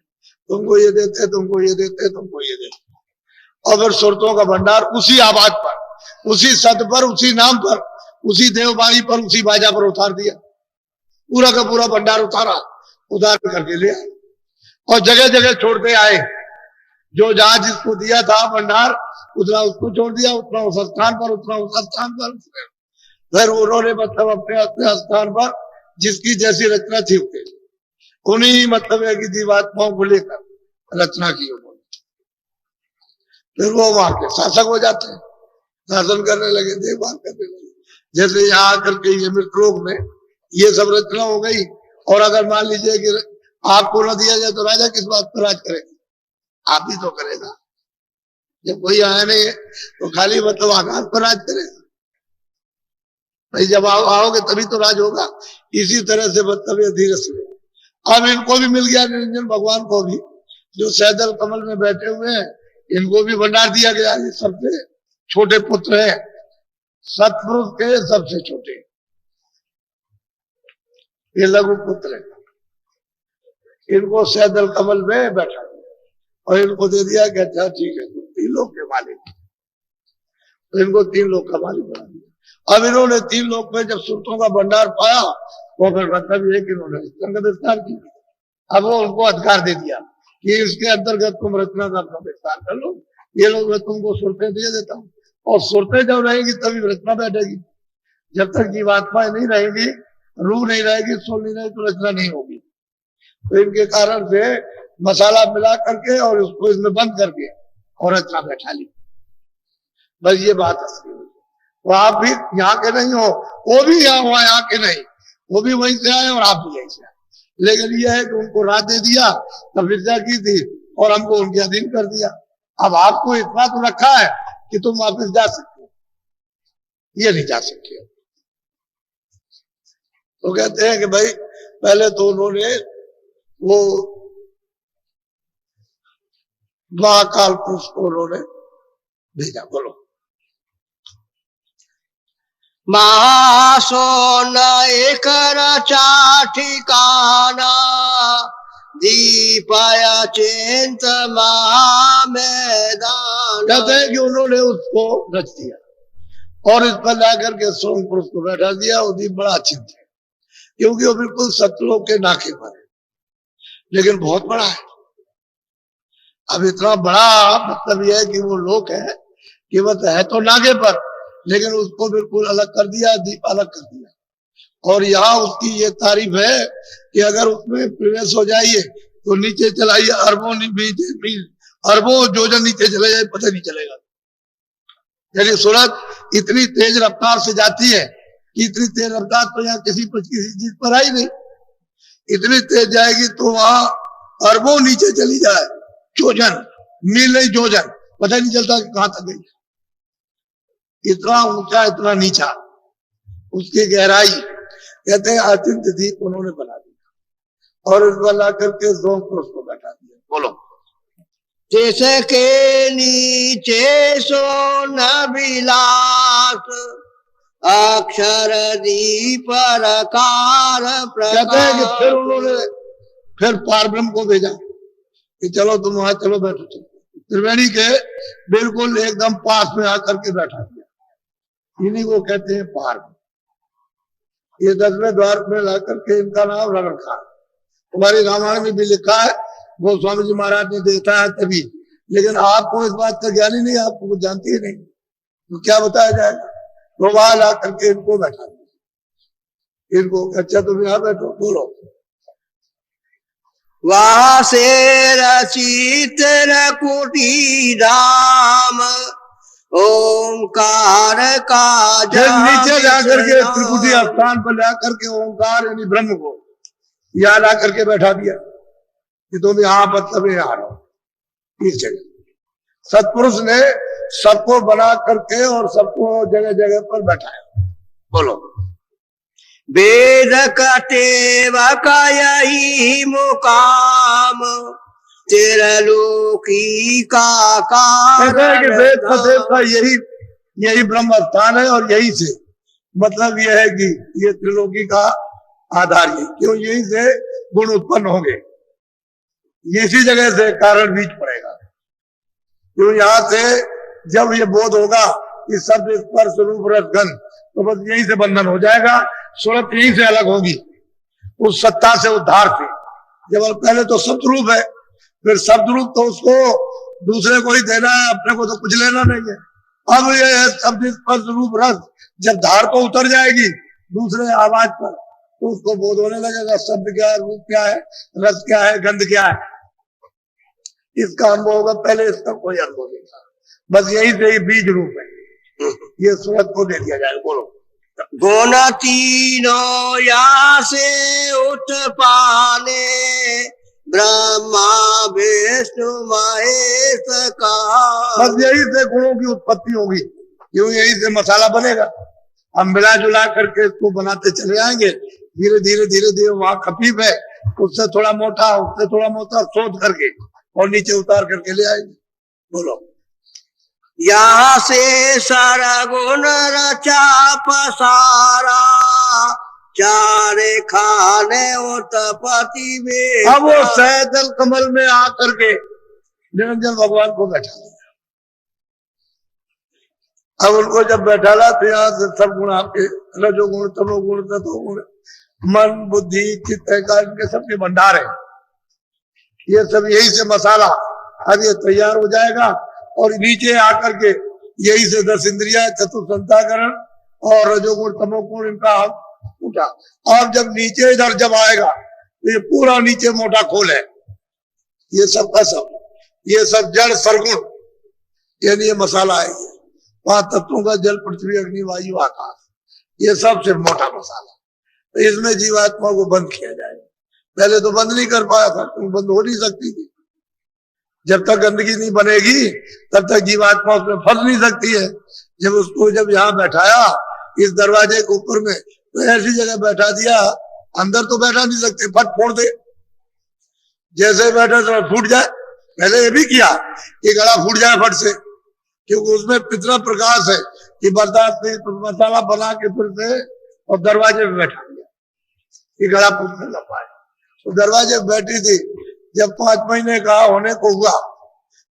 तुमको ये देते, तुमको ये देते, तुमको ये देते। और फिर सुरतों का भंडार उसी आवाज पर, उसी सद पर, उसी नाम पर, उसी देवबाड़ी पर, उसी बाजा पर उतार दिया। पूरा का पूरा भंडार उतारा, उतार करके लिया और जगह जगह छोड़ते आए। जो जहां जिसको दिया था भंडार उतना उसको छोड़ दिया, उतना उस स्थान पर, उतना उस स्थान पर। फिर उन्होंने मतलब अपने अपने स्थान पर जिसकी जैसी रचना थी उन्हीं मतलब है कि जीवात्माओं को लेकर रचना की उन्होंने। फिर वो वहां के शासक हो जाते हैं, शासन करने लगे, देखभाल करने लगे। जैसे यहाँ आकर के ये मृतलोक में ये सब रचना हो गई, और अगर मान लीजिए कि आपको न दिया जाए तो राजा किस बात पर राज करेगा? आप ही तो करेगा। जब कोई आया नहीं है तो खाली मतलब आकाश पर राज करेगा भाई, जब आओगे तभी तो राज होगा। इसी तरह से मतलब ये धीरे से अब इनको भी मिल गया, निरंजन भगवान को भी, जो सैदल कमल में बैठे हुए हैं, इनको भी भंडार दिया गया। ये सबसे छोटे पुत्र है, सतपुरुष के सबसे छोटे, ये लघु पुत्र है। इनको सैदल कमल में बैठा और इनको दे दिया कि अच्छा ठीक है, तुम 3 लोक के मालिक। तो इनको 3 लोक का मालिक बना दिया। अब इन्होंने 3 लोक में जब सुरतों का भंडार पाया तो फिर मतलब ये कि इन्होंने संगत विस्तार किया। अब वो उनको अधिकार दे दिया कि इसके अंतर्गत तुम रचना का अपना विस्तार कर लो, ये लोग मैं तुमको सुरतें दे देता हूँ। और सुरतें जब रहेगी तभी रचना बैठेगी। जब तक जीवात्माएं नहीं रहेगी, रूह नहीं रहेगी, सोल नहीं रहेगी, तो रचना नहीं होगी। तो इनके कारण से मसाला मिला करके और उसको इसमें बंद करके और रचना बैठा ली। बस ये बात है। तो आप भी यहाँ के नहीं हो, वो भी यहाँ हुआ यहाँ के नहीं, वो भी वहीं से आए और आप भी यहीं से आए। लेकिन यह है कि उनको राह दे दिया, तपस्या की थी और हमको उनके अधीन कर दिया। अब आपको इतना तो रखा है कि तुम वापस जा सकते हो, ये नहीं जा सकते। तो कहते हैं कि भाई पहले तो उन्होंने वो महाकाल पुरुष को उन्होंने भेजा। बोलो। महासोन एक ठिकाना दीपाय चिंत महामैदान। कहते हैं कि उन्होंने उसको रच दिया और इस पर लाकर के सोम पुरुष को बैठा दिया। वो दीप बड़ा चिंत है क्योंकि वो बिल्कुल सतलोक के नाके पर है, लेकिन बहुत बड़ा है। अब इतना बड़ा मतलब यह है कि वो लोक है कि मतलब है तो नाके पर, लेकिन उसको बिल्कुल अलग कर दिया, दीप अलग कर दिया। और यहाँ उसकी ये तारीफ है कि अगर उसमें प्रवेश हो जाइए तो नीचे चलाइए, अरबों योजन नीचे चले जाए, पता नहीं चलेगा। यानी सूरज इतनी तेज रफ्तार से जाती है कि इतनी तेज रफ्तार तो यहाँ किसी चीज पर आई नहीं। इतनी तेज जाएगी तो वहां अरबों नीचे चली जाए, योजन, मील नहीं योजन, पता नहीं चलता कि कहां तक गई। इतना ऊंचा इतना नीचा, उसकी गहराई। कहते हैं अचिंत दीप उन्होंने बना दिया और इसको ला करके सोम पुरुष को बैठा दिया। बोलो। जिसके नीचे सोन विलास अक्षर दीप रकार कहते हैं कि फिर उन्होंने फिर पारब्रह्म को भेजा कि चलो तुम वहां चलो, बैठो। चलो त्रिवेणी के बिल्कुल एकदम पास में आकर के बैठा दिया। इन्हीं को कहते हैं पारब्रह्म। ये 10वें द्वार में लाकर के इनका नाम रण रखा। हमारे रामायण में भी लिखा है, गोस्वामी जी महाराज ने देखा है तभी, लेकिन आपको इस बात का ज्ञान ही नहीं, आपको कुछ जानती ही नहीं, तो क्या बताया जाएगा। तो वहां ला करके इनको बैठा दिया। इनको अच्छा तुम यहाँ बैठो। बोलो। वहाँ से रचित कुटी धाम ओंकार का नीचे जाकर के त्रिकुटी स्थान पर जाकर के ओंकार यानी ब्रह्म को यहाँ ला करके बैठा दिया कि तुम यहाँ मतलब यहाँ रहो। इस जगह सतपुरुष ने सबको बना करके और सबको जगह जगह पर बैठाया। बोलो। वेद कटेव का यही मुकाम तिरलोकी का वेद का यही ब्रह्म स्थान है और यही से मतलब यह है कि ये त्रिलोकी का आधार है, क्यों यहीं से गुण उत्पन्न होंगे, इसी जगह से कारण बीज पड़ेगा। क्यों यहाँ से जब ये बोध होगा कि शब्द स्पर्श रूप रस गंध, तो बस यहीं से बंधन हो जाएगा, सूरत यहीं से अलग होगी उस सत्ता से, उद्धार से। जब पहले तो शब्द रूप है, फिर शब्द रूप तो उसको दूसरे को ही देना है, अपने को तो कुछ लेना नहीं है। अब ये शब्द स्पर्श रूप रस जब धार को उतर जाएगी दूसरे आवाज पर, तो उसको बोध होने लगेगा शब्द क्या है, रूप क्या है, रस क्या है, गंध क्या है, इसका अनुभव होगा। पहले इसका कोई अनुभव नहीं था, बस यही से ही बीज रूप है, ये सूरत को दे दिया जाएगा। बोलो। गुण तीनों या से उत्पाने, ब्रह्मा विष्णु महेश का। बस यही से गुणों की उत्पत्ति होगी, क्यों यही से मसाला बनेगा। हम मिला जुला करके इसको बनाते चले आएंगे, धीरे धीरे धीरे धीरे वहां खफीफ है, उससे थोड़ा मोटा, उससे थोड़ा मोटा सोच करके और नीचे उतार करके ले आएंगे। बोलो। यहाँ से सरगुण रचा पसारा, चारे खाने उत्पत्ति में। अब वो सहजल कमल में आकर के निरंजन भगवान को बैठा दिया। अब उनको जब बैठाला तो यहाँ से सब गुण आपके, रजोगुण तमोगुण सतोगुण, मन बुद्धि चित्त एकाग्र के सबके भंडार है, ये सब यही से मसाला अब ये तैयार हो जाएगा। और नीचे आकर के यही से 10 इंद्रिया, चतुर्संताकरण और रजोगुण तमोगुण, इनका हम उठा। अब जब नीचे इधर जब आएगा तो ये पूरा नीचे मोटा खोल है, ये सब का सब, ये सब जड़ सरगुण, यानी ये मसाला है। 5 तत्वों का जल पृथ्वी अग्नि वायु आकाश, ये सबसे मोटा मसाला। तो इसमें जीवात्मा को बंद किया जाएगा। पहले तो बंद नहीं कर पाया था, क्योंकि बंद हो नहीं सकती थी। जब तक गंदगी नहीं बनेगी तब तक जीवात्मा उसमें फंस नहीं सकती है। जब उसको जब यहाँ बैठाया इस दरवाजे के ऊपर में, तो ऐसी जगह बैठा दिया, अंदर तो बैठा नहीं सकते, फट फोड़ दे, जैसे बैठा तो फूट जाए। पहले ये भी किया कि गला फूट जाए फट से, क्योंकि उसमें इतना प्रकाश है कि बर्दाश्त नहीं, तो मसाला बना के फिर से और दरवाजे पे बैठा दिया कि गला फूटने न पाए। तो दरवाजे पे बैठी थी, जब 5 महीने का होने को हुआ,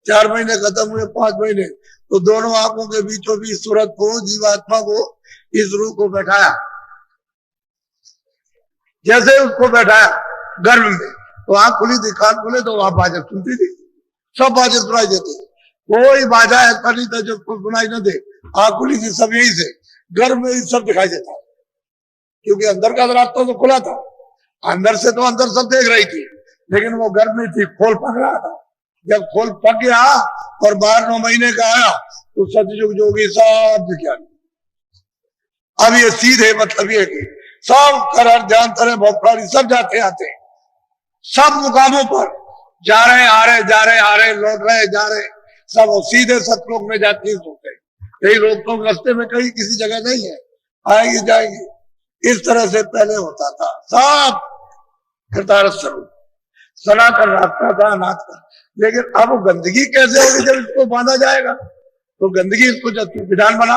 4 महीने खत्म हुए, 5 महीने, तो दोनों आंखों के बीचों बीच सूरत को, जीवात्मा को, इस रूह को बैठाया। जैसे उसको बैठाया गर्भ में, तो आंख खुली थी, कान खुले तो वहां बाजा सुनती थी, सब बाजे सुनाई देते। कोई बाजा ऐसा नहीं था जो सुनाई न दे, आंख खुली थी सब यही से, गर्भ में सब दिखाई देता, क्योंकि अंदर का रास्ता तो खुला था, अंदर से तो अंदर सब देख रही थी, लेकिन वो गर्भ में थी, खोल पक रहा था। जब खोल पक गया और 12 महीने का आया तो सतयुग जोगी सब विज्ञान। अब ये सीधे मतलब ये कि सब कर ध्यान करे भोपाली सब जाते आते, सब मुकामों पर जा रहे आ रहे, जा रहे आ रहे, लौट रहे जा रहे, सब सीधे सतलोक में जाते होते। कई रोक टोक रास्ते में कहीं किसी जगह नहीं है, आएगी जाएगी। इस तरह से पहले होता था, सब कृतार्थ स्वरूप सनातन रास्ता था अनाथ का। लेकिन अब गंदगी कैसे होगी जब इसको बांधा जाएगा? तो गंदगी इसको जब विधान बना,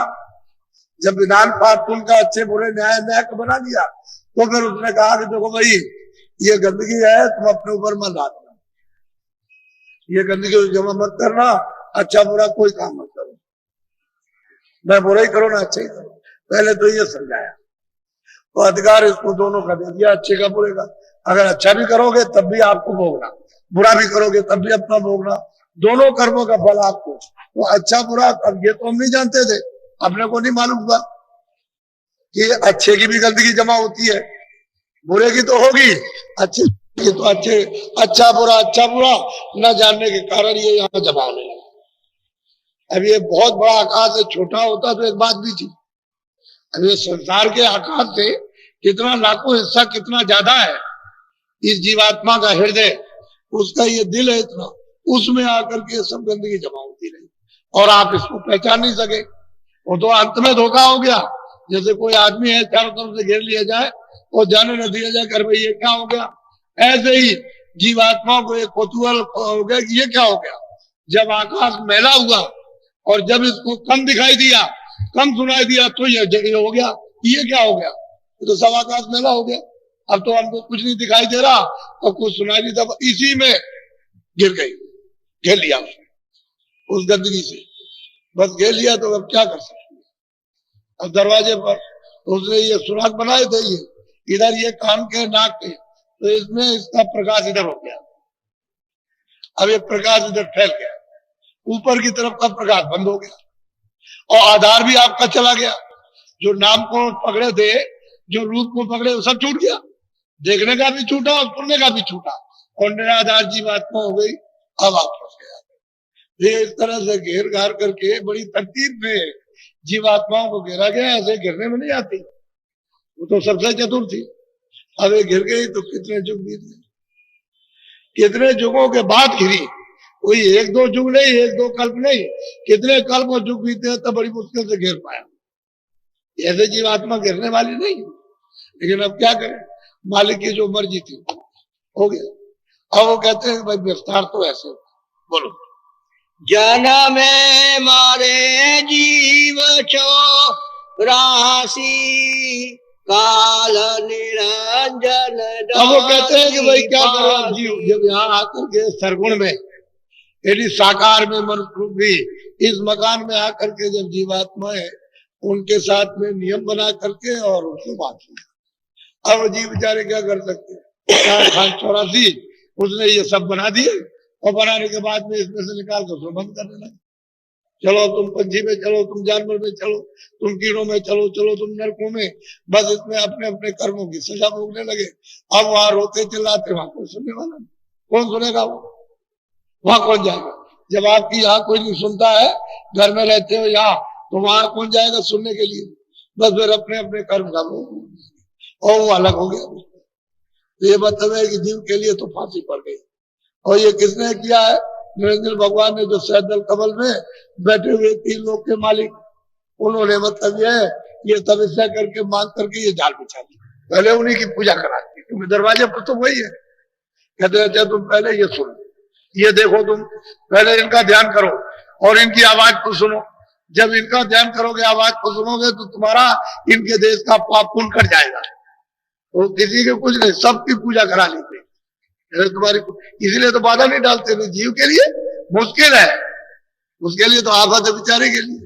जब विधान पाठुल का अच्छे बुरे न्याय न्याय को बना दिया, तो फिर उसने कहा कि देखो भाई ये गंदगी है, तुम अपने ऊपर मत लादना, ये गंदगी जमा मत करना, अच्छा बुरा कोई काम मत करो, मैं बुरा ही करो ना अच्छा ही करो। पहले तो ये समझाया, तो अधिकार इसको दोनों का दे दिया, अच्छे का बुरे का। अगर अच्छा भी करोगे तब भी आपको भोगना, बुरा भी करोगे तब भी अपना भोगना, दोनों कर्मों का फल आपको। तो अच्छा बुरा अब ये तो हम नहीं जानते थे, अपने को नहीं मालूम हुआ कि अच्छे की भी गंदगी जमा होती है, बुरे की तो होगी, अच्छे की तो अच्छे, अच्छा बुरा न जानने के कारण ये यहाँ जमा होने लगा। अब ये बहुत बड़ा आकाश है, छोटा होता तो एक बात भी थी। अब ये संसार के आकाश से कितना लाखों हिस्सा कितना ज्यादा है इस जीवात्मा का हृदय, उसका ये दिल है इतना, उसमें आकर के सब गंदगी जमा होती रही और आप इसको पहचान नहीं सके। वो तो अंत में धोखा हो गया, जैसे कोई आदमी है चारों तरफ से घेर लिया जाए और जाने न दिया जाए, कर भाई ये क्या हो गया। ऐसे ही जीवात्मा को एक कौतूहल हो गया कि ये क्या हो गया। जब आकाश मैला हुआ और जब इसको कम दिखाई दिया, कम सुनाई दिया, तो ये हो गया ये क्या हो गया, ये तो सब आकाश मेला हो गया। अब तो हमको कुछ नहीं दिखाई दे रहा और कुछ सुनाई नहीं दे, इसी में गिर गई, घेर लिया उसने उस गंदगी से, बस घेर लिया। तो अब क्या कर सकते। अब दरवाजे पर तो उसने ये सुराख बनाए थे, ये इधर ये कान के नाक के, तो इसमें इसका प्रकाश इधर हो गया। अब ये प्रकाश इधर फैल गया, ऊपर की तरफ का प्रकाश बंद हो गया और आधार भी आपका चला गया। जो नाम को पकड़े थे, जो रूप को पकड़े, वो सब छूट गया। देखने का भी छूटा और सुनने का भी छूटा और निराधार जीवात्मा हो गई। अब आप फंस गया। ये इस तरह से घेर घार करके बड़ी तरतीब में जीवात्माओं को घेरा गया। ऐसे घेरने में नहीं आती, वो तो सबसे चतुर थी। अब ये घिर गई तो कितने युग बीत गए, कितने युगों के बाद घिरी। कोई एक दो युग नहीं, एक दो कल्प नहीं, कितने कल्प और युग बीते तब बड़ी मुश्किल से घेर पाया। ऐसे जीवात्मा घेरने वाली नहीं, लेकिन अब क्या करें, मालिक की जो मर्जी थी हो गया। अब वो कहते हैं भाई विस्तार तो ऐसे। बोलो। जन्म मारे जीव छो राशि काल निरंजन। अब वो कहते हैं कि भाई क्या करो जीव, जब यहाँ आकर के सरगुण में यदि साकार में मनुष्य रूप भी इस मकान में आकर के जब जीवात्मा है उनके साथ में नियम बना करके और उनको बात किया। अब जीव बेचारे क्या कर सकते हैं। खान 84 उसने ये सब बना दिए और बनाने के बाद में इसमें से निकाल कर उसको बंद कर देना। चलो तुम पंछी में चलो, तुम जानवर में चलो, तुम कीड़ों में चलो, चलो तुम नरकों में, बस इसमें अपने अपने कर्मों की सजा भोगने लगे। अब वहां रोते चिल्लाते, वहां कोई सुनने वाला नहीं। कौन सुनेगा वहां कौन जाएगा। जब आपकी यहाँ कोई नहीं सुनता है, घर में रहते हो यहाँ, तो वहां कौन जाएगा सुनने के लिए। बस फिर अपने अपने कर्म का और वो अलग हो गया। तो ये मतलब है कि जीव के लिए तो फांसी पड़ गई। और ये किसने किया है, निरंजन भगवान ने, जो सैदल कमल में बैठे हुए 3 लोग के मालिक, उन्होंने मतलब ये तपस्या करके मांग करके ये जाल बिछा दी। पहले उन्हीं की पूजा करा दी, क्योंकि दरवाजे पर तो वही है। कहते हैं तुम पहले ये सुनो, ये देखो, तुम पहले इनका ध्यान करो और इनकी आवाज को सुनो। जब इनका ध्यान करोगे, आवाज को सुनोगे, तो तुम्हारा इनके देश का पाप पुण्य कट जाएगा। तो किसी के कुछ नहीं, सबकी पूजा करा लेते तुम्हारी। इसीलिए तो बाधा नहीं डालते। तो जीव के लिए मुश्किल है, उसके लिए तो आफत है बेचारे के लिए।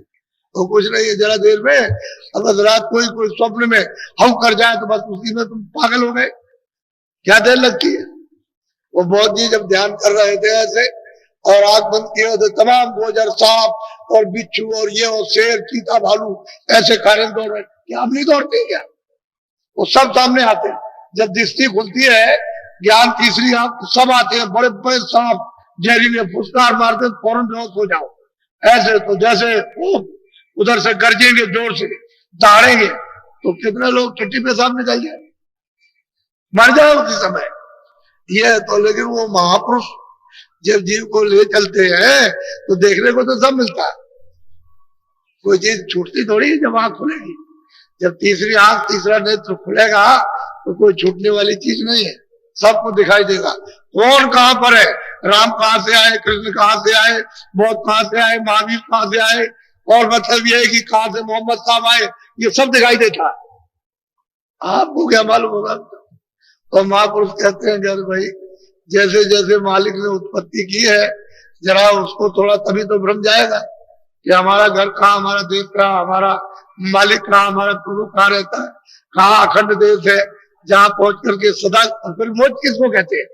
तो कुछ नहीं है, जरा देर में अब रात कोई स्वप्न में हम कर जाए तो बस उसी में तुम पागल हो गए। क्या देर लगती है। वो बहुत जी जब ध्यान कर रहे थे ऐसे और आंख बंद किए तो तमाम गोजर, सांप और बिच्छू और ये और शेर, चीता, भालू ऐसे खाने दौड़ रहे। क्या हम नहीं दौड़ते क्या, वो सब सामने आते हैं। जब दृष्टि खुलती है, ज्ञान तीसरी आंख, सब आते हैं। बड़े बड़े सांप जहरीले फुसकार मारते, फौरन बेहोश हो जाओ। ऐसे तो जैसे उधर से गरजेंगे, जोर से दहाड़ेंगे तो कितने लोग टट्टी पेशाब निकल जाए, मर जाए उसी समय। ये तो लेकिन वो महापुरुष जब जीव को ले चलते हैं तो देखने को तो सब मिलता है, कोई चीज छूटती थोड़ी है। जब आंख खुलेगी, जब तीसरी आंख, तीसरा नेत्र खुलेगा तो कोई छूटने वाली चीज नहीं है, सबको दिखाई देगा। कौन कहां पर है, राम कहां से आए, कृष्ण कहां से आए, बौद्ध कहां से आए, महावीर कहां से आए, और मतलब ये है कि कहां से मोहम्मद साहब आए, ये सब दिखाई देता है। आपको क्या मालूम होगा। तो महापुरुष कहते हैं कि भाई जैसे जैसे मालिक ने उत्पत्ति की है, जरा उसको थोड़ा, तभी तो भ्रम जाएगा कि हमारा घर कहाँ, हमारा देश कहाँ, हमारा मालिक कहाँ, हमारा प्रभु कहाँ रहता है, कहाँ अखंड देश है जहाँ पहुंच करके सदा। फिर मौज किसको कहते हैं,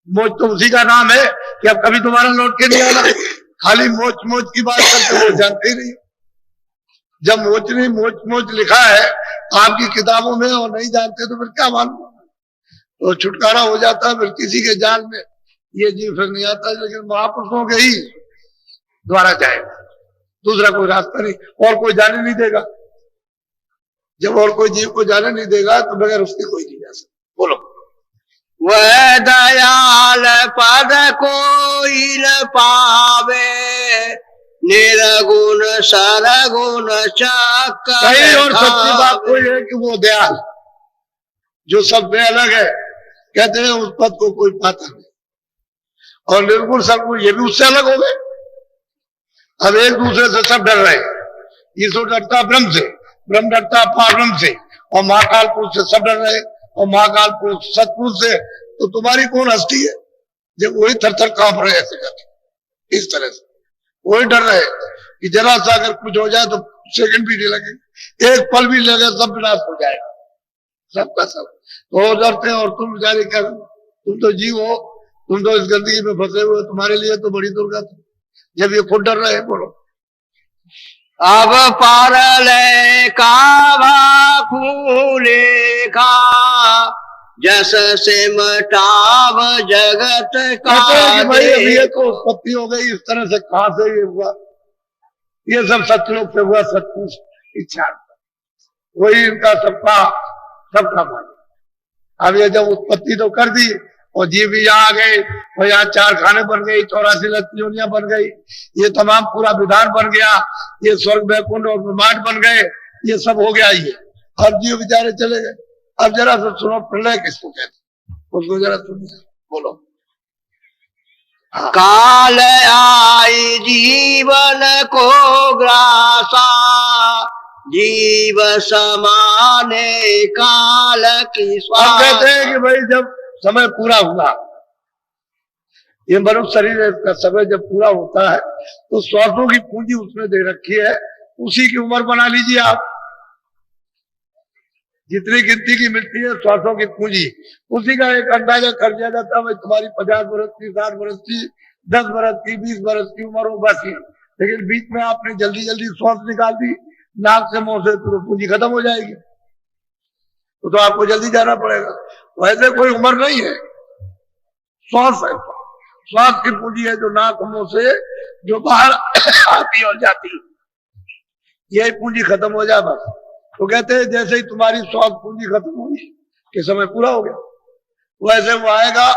मौज तो उसी का नाम है कि अब कभी तुम्हारा लौट के नहीं आना। खाली मौज मौज की बात करते, वो जानते ही नहीं। जब मौज नहीं, मौज मौज लिखा है आपकी किताबों में और नहीं जानते तो फिर क्या मालूम। तो छुटकारा हो जाता है फिर किसी के जाल में ये जीव फिर नहीं आता। लेकिन महापुरुषों के ही द्वारा जाएगा, दूसरा कोई रास्ता नहीं, और कोई जाने नहीं देगा। जब और कोई जीव को जाने नहीं देगा तो बगैर उसके कोई नहीं जा सकता। बोलो। वह दयाल पद कोई न पावे, निर्गुण सरगुण चक्कर। कहीं और सच्ची बात कोई है कि वो दयाल जो सब में अलग है, कहते हैं उस पद को कोई पाता नहीं। और निर्गुण सरगुण ये भी उससे अलग हो गए। अब एक दूसरे से सब डर रहे। ईश्वर डरता ब्रह्म से, ब्रह्मदत्ता पारब्रह्म से और महाकाल पुरुष से सब डर रहे और महाकाल पुरुष सतपुरुष से, तो तुम्हारी कौन हस्ती है? जब वही थर-थर कांप रहे ऐसे करके, इस तरह से वही डर रहे कि जरा सा अगर कुछ हो जाए तो सेकंड भी नहीं लगे, एक पल भी लगे सब विनाश हो जाएगा, सबका सब। तो डरते हैं और तुम बेचारे क्या, तुम तो जीव हो, तुम तो इस गंदगी में फंसे हुए, तुम्हारे लिए तो बड़ी दुर्गति, जब ये खुद डर रहे हैं। बोलो अब पारले कावा खूले का जस से मटाव जगत का। भाई अभी ये तो उत्पत्ति हो गई, इस तरह से कहां से ये हुआ? ये सब सतलोक से हुआ, सतपुरुष इच्छा, वही इनका सबका मालिक। अब ये जब उत्पत्ति तो कर दी और जीव भी यहाँ आ गए और यहाँ 4 खाने बन गई, 84 लक्ष्योनियां बन गई, ये तमाम पूरा विधान बन गया, ये स्वर्ग वैकुंठ और ब्रह्मांड बन गए, ये सब हो गया ये, और जीव बेचारे चले गए। अब जरा सा सुनो प्रलय किसको कहते, उसको जरा सुनिए, बोलो। काल आई जीवन को ग्रासा, जीव समाने काल की स्वाहा। कहते हैं कि भाई जब समय पूरा हुआ, ये मनुष्य शरीर का समय जब पूरा होता है तो श्वासों की पूंजी उसमें दे रखी है, उसी की उम्र बना लीजिए आप, जितनी गिनती की मिलती है श्वासों की पूंजी, उसी का एक अंदाजा कर दिया जाता है। भाई तुम्हारी 50 वर्ष की, 60 वर्ष की, 10 वर्ष की, 20 वर्ष की उम्र हो बस, लेकिन बीच में आपने जल्दी जल्दी श्वास निकाल दी नाक से मुंह से, तो पूंजी खत्म हो जाएगी, तो आपको जल्दी जाना पड़ेगा। वैसे कोई उम्र नहीं है, श्वास है, श्वास की पूंजी है जो नाक मुंह से जो बाहर आती और जाती, यही पूंजी खत्म हो जाए बस। तो कहते हैं जैसे ही तुम्हारी श्वास पूंजी खत्म होगी कि समय पूरा हो गया, वैसे वो आएगा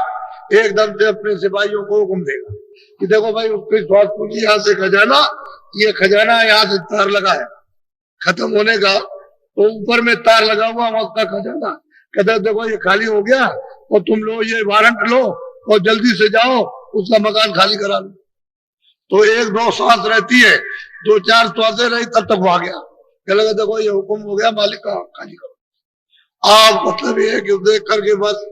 एकदम से अपने सिपाहियों को हुक्म देगा कि देखो भाई उसकी श्वास पूंजी यहाँ से खजाना, ये खजाना यहाँ से तार लगा है, खत्म होने का तो ऊपर में तार लगा हुआ उसका खजाना, कहते देखो ये खाली हो गया और तुम लो ये वारंट लो और जल्दी से जाओ उसका मकान खाली करा लो। तो 1-2 सांस रहती है, 2-4 श्वासें रही तब तक वो आ गया, लगा देखो ये हुक्म हो गया मालिक का, खाली करो। आप मतलब ये है कि देख करके बस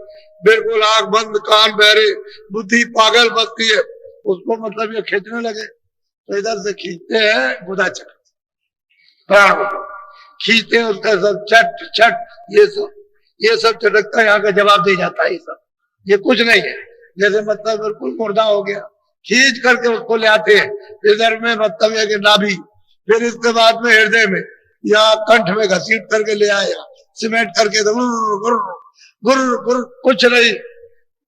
बिल्कुल आंख बंद, कान बहरे, बुद्धि पागल बनती है, उसको मतलब ये खींचने लगे तो इधर से खींचते हैं गुदा चक्र, प्राण खींचते हैं उसका सब छट छट, ये सब चटकता है, यहाँ का जवाब दे जाता है। ये सब ये कुछ नहीं है, जैसे मतलब बिल्कुल मुर्दा हो गया, खींच करके उसको ले आते हैं इधर में, मतलब है कि नाभि, फिर इसके बाद में हृदय में या कंठ में घसीट करके ले आया, सीमेंट करके तो गुर गुर गुर कुछ नहीं,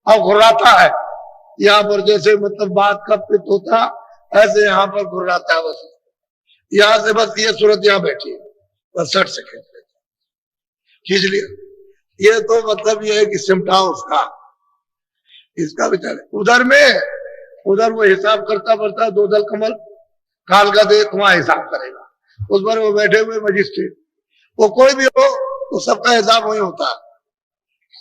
अब घुर्राता है यहाँ पर, जैसे मतलब बात का पित्त होता ऐसे यहाँ पर घुर्राता है बस, यहाँ से बस ये सूरत यहाँ बैठी है बस, 60 से खींच लिया। ये तो मतलब ये है कि सिमटा उसका, इसका बेचारे उधर वो हिसाब करता बढ़ता, 2 दल कमल काल का देख वहां हिसाब करेगा, उस पर वो बैठे हुए मजिस्ट्रेट, वो कोई भी हो तो सबका हिसाब वही होता है,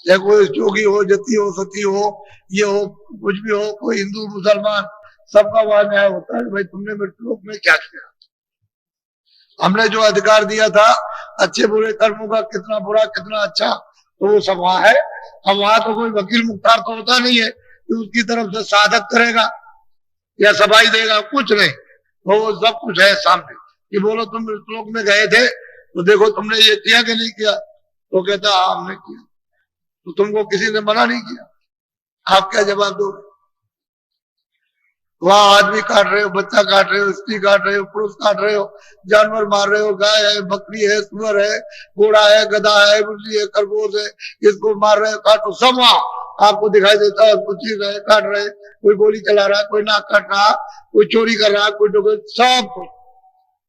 चाहे कोई जोगी हो, जती हो, सती हो, ये हो, कुछ भी हो, कोई हिंदू मुसलमान, सबका वहां न्याय होता है। भाई तुमने मृत्युलोक में क्या किया, हमने जो अधिकार दिया था अच्छे बुरे कर्मों का, कितना बुरा कितना अच्छा, तो वो सब वहां है। अब वहां तो कोई वकील मुख्तार तो होता नहीं है कि उसकी तरफ से साधक करेगा या सफाई देगा, कुछ नहीं, तो वो सब कुछ है सामने कि बोलो तुम मृत्युलोक में गए थे तो देखो तुमने ये किया कि नहीं किया, तो कहता हमने किया, तो तुमको किसी ने मना नहीं किया, आप क्या जवाब दोगे? वहां आदमी काट रहे हो, बच्चा काट रहे हो, स्त्री काट रहे हो, पुरुष काट रहे हो, जानवर मार रहे हो, गाय है, बकरी है, सुअर है, घोड़ा है, गधा है, बिल्ली है, खरगोश है, इसको मार रहे हो, काटो, सब वहां आपको दिखाई देता है, कुछ चीज रहे काट रहे, कोई गोली चला रहा है, कोई नाक काट रहा, कोई चोरी कर रहा, कोई डोकर, सब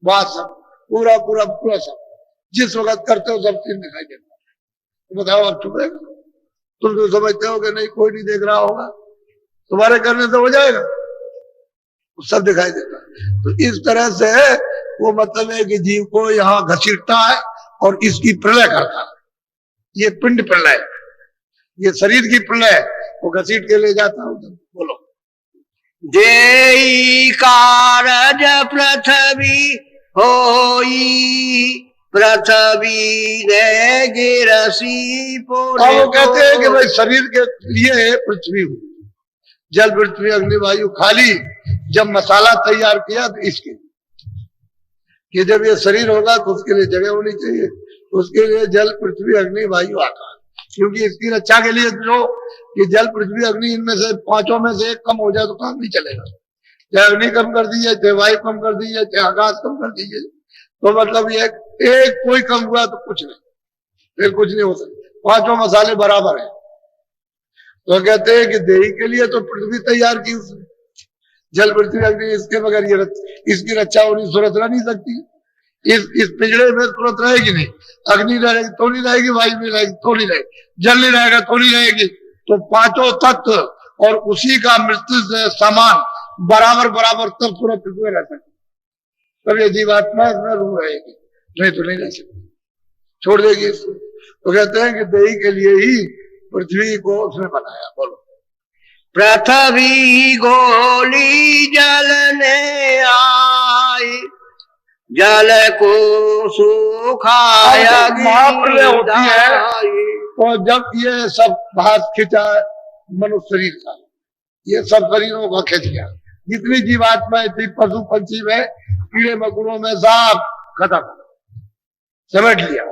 बात सब पूरा पूरा पूरा सब जिस वक्त करते हो सब चीज दिखाई देता है। बताओ आप चुप रहेगा? तुम तो समझते हो कि नहीं कोई नहीं देख रहा होगा, तुम्हारे करने से हो जाएगा, सब दिखाई देता है। तो इस तरह से वो मतलब है कि जीव को यहाँ घसीटता है और इसकी प्रलय करता है, ये पिंड प्रलय, ये शरीर की प्रलय वो घसीट के ले जाता है उधर। बोलो जय कारज पृथ्वी होई पृथ्वी ने गिरसी अब वो कहते हैं कि भाई शरीर के लिए पृथ्वी हुई, जल पृथ्वी अग्नि वायु, खाली जब मसाला तैयार किया तो इसके कि जब ये शरीर होगा तो उसके लिए जगह होनी चाहिए, उसके लिए जल पृथ्वी अग्नि वायु आकाश, क्योंकि इसकी रक्षा के लिए जो कि जल पृथ्वी अग्नि इनमें से पांचों में से एक कम हो जाए तो काम नहीं चलेगा। चाहे अग्नि कम कर दीजिए, चाहे वायु कम कर दीजिए, चाहे आकाश कम कर दीजिए, तो मतलब ये एक कोई कम हुआ तो कुछ नहीं, फिर कुछ नहीं हो सकता। पांचों मसाले बराबर हैं। तो कहते हैं कि देही के लिए तो पृथ्वी तैयार की उसने, जल पृथ्वी अग्नि, इसके बगैर ये इसकी रक्षा होनी, सूरत रह नहीं सकती। इस पिंजड़े में सूरत रहेगी नहीं, अग्नि रहेगी तो नहीं रहेगी, वायु नहीं रहेगी तो नहीं रहेगी, जल नहीं रहेगा तो नहीं रहेगी। तो पांचों तत्व और उसी का मृत्यु से समान बराबर बराबर तब पूरा पृथ्वी रह सकती, तब ये जीवात्मा इसमें रूह रहेगी, नहीं तो नहीं रह सकती, छोड़ देगी इसको। तो कहते हैं कि देही के लिए ही पृथ्वी को उसने बनाया। बोलो, पृथ्वी गोली जलने आई, जल को सुखाया। महाप्रलय होती है और जब ये सब भात खिंचा मनुष्य शरीर का, ये सब शरीरों का खिंच गया, जितनी जीवात्माएं थी पशु पंछी में, कीड़े मकोड़ों में, सब खत्म, समेट लिया।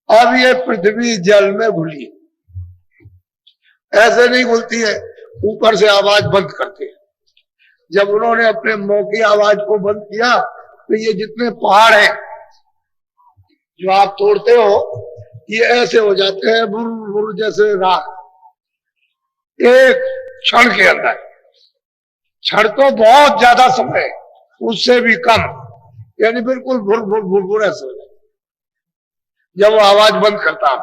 अब ये पृथ्वी जल में घुली, ऐसे नहीं घुलती है, ऊपर से आवाज बंद करते हैं। जब उन्होंने अपने मुंह की आवाज को बंद किया तो ये जितने पहाड़ हैं जो आप तोड़ते हो, ये ऐसे हो जाते हैं बुर बुर जैसे राख, एक क्षण के अंदर। क्षण तो बहुत ज्यादा समय, उससे भी कम, यानी बिल्कुल भुर भुर भुर भुर ऐसे हो जाए जब वो आवाज बंद करता।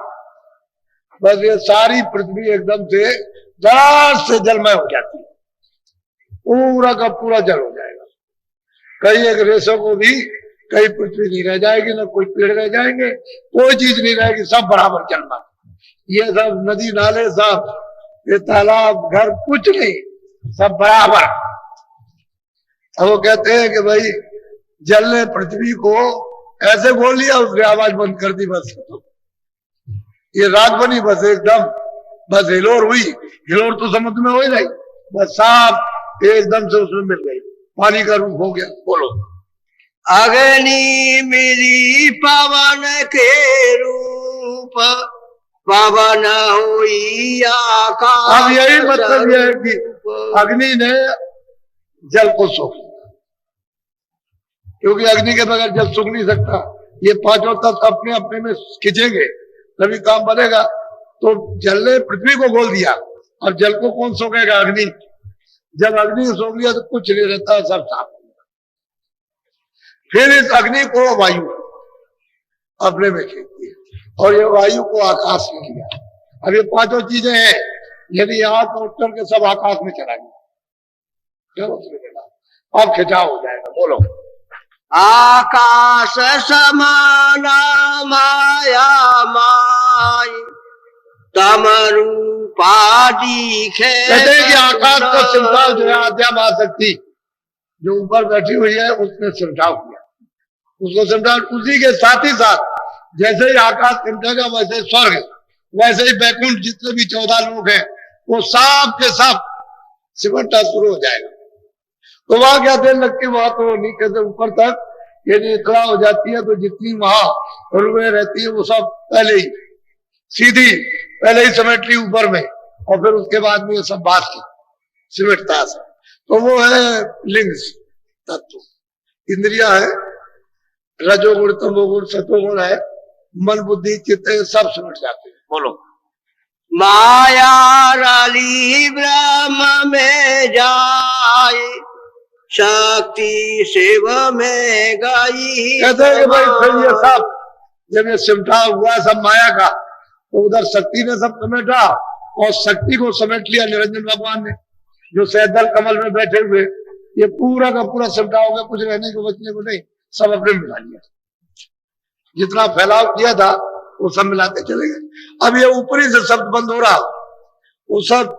बस ये सारी पृथ्वी एकदम से जरा से जलमय हो जाती है, पूरा का पूरा जल हो जाएगा। कई एक रेशों को भी कहीं पृथ्वी नहीं रह जाएगी, ना कोई पेड़ रह जाएंगे, कोई चीज नहीं रहेगी, सब बराबर जलमय। ये सब नदी नाले, सब ये तालाब घर, कुछ नहीं, सब बराबर। अब वो कहते हैं कि भाई जल ने पृथ्वी को ऐसे बोल लिया, उसने आवाज बंद कर दी, बस ये रात बनी, बस एकदम, बस हिलोर हुई। हिलोर तो समुद्र में हो ही नहीं, बस साफ एकदम से उसमें मिल गई, पानी का रूप हो गया। बोलो, अग्नि मिली पवन के रूप, पवन हुई आकाश। अब यही मतलब यह है कि अग्नि ने जल को सोख लिया, क्योंकि अग्नि के बगैर जल सूख नहीं सकता। ये पांचों तत्व अपने अपने में खिंचेंगे तभी काम बनेगा। तो जल ने पृथ्वी को खोल दिया, और जल को कौन सोखेगा? अग्नि। जब अग्नि को सोख लिया तो कुछ नहीं रहता, सब साफ। फिर इस अग्नि को वायु अपने में खींचती है, और ये वायु को आकाश में लिया। अब ये पांचों चीजें हैं, यदि यहां को उठ करके सब आकाश में चला गया, अब खिंचाव हो जाएगा। बोलो, आकाश समाना माया माई, तम रूपा दिखे। कहते हैं कि आकाश को सिमटाव जो है आद्या महाशक्ति जो ऊपर बैठी हुई है, उसने सिमटाव किया, उसको सिमटाव। उसी के साथ ही साथ जैसे ही आकाश सिमटेगा, वैसे स्वर्ग, वैसे ही बैकुंठ, जितने भी 14 लोग हैं, वो सब के सब सिमटना शुरू हो जाएगा। तो वहां क्या देर लगती है? वहां तो नीचे से ऊपर तक यदि इतना हो जाती है तो जितनी वहां रुए रहती है वो सब पहले ही सीधी पहले ही समेट ली ऊपर में, और फिर उसके बाद में ये सब बात की सिमटता है। तो वो है लिंग तत्व। इंद्रिया है, रजोगुण तमोगुण सतोगुण है, मन बुद्धि चित्त सब सिमट जाते हैं। बोलो, माया रली ब्रह्म में जाए, शक्ति शिव में गई। कहते हैं कि भाई फिर ये सब जब ये सिमटा हुआ सब माया का, तो उधर शक्ति ने सब समेटा, और शक्ति को समेट लिया निरंजन भगवान ने, जो सैदल कमल में बैठे हुए। ये पूरा का पूरा सिमटा हो गया, कुछ रहने को बचने को नहीं, सब अपने मिला लिया। जितना फैलाव किया था वो सब मिलाते चले गए। अब ये ऊपरी से शब्द बंद हो रहा, वो सब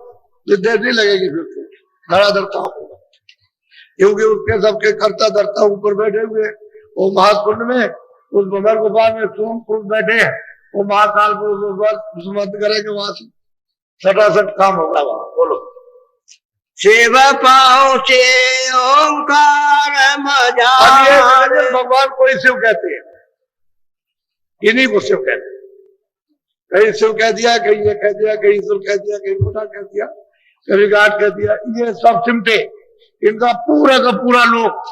देर नहीं लगेगी, फिर धड़ा धरता होगा, क्योंकि उसके सबके कर्ता धरता ऊपर बैठे हुए वो महाकुंड में, उस भंवर गुफा में सोम पुरुष बैठे हैं, वो महाकाल पुरुष मत करेंगे, वहां से सटासट काम होगा वहां। बोलो। शिव पहुँचे ओंकार मजार। भगवान को ही शिव कहते हैं, इन्हीं को शिव कहते हैं। कहीं शिव कह दिया, कहीं ये कह दिया, कहीं ईश्वर कह दिया, कहीं खुदा कह दिया, कभी गाड कह दिया। ये सब सिमटे, इनका पूरा का पूरा लोग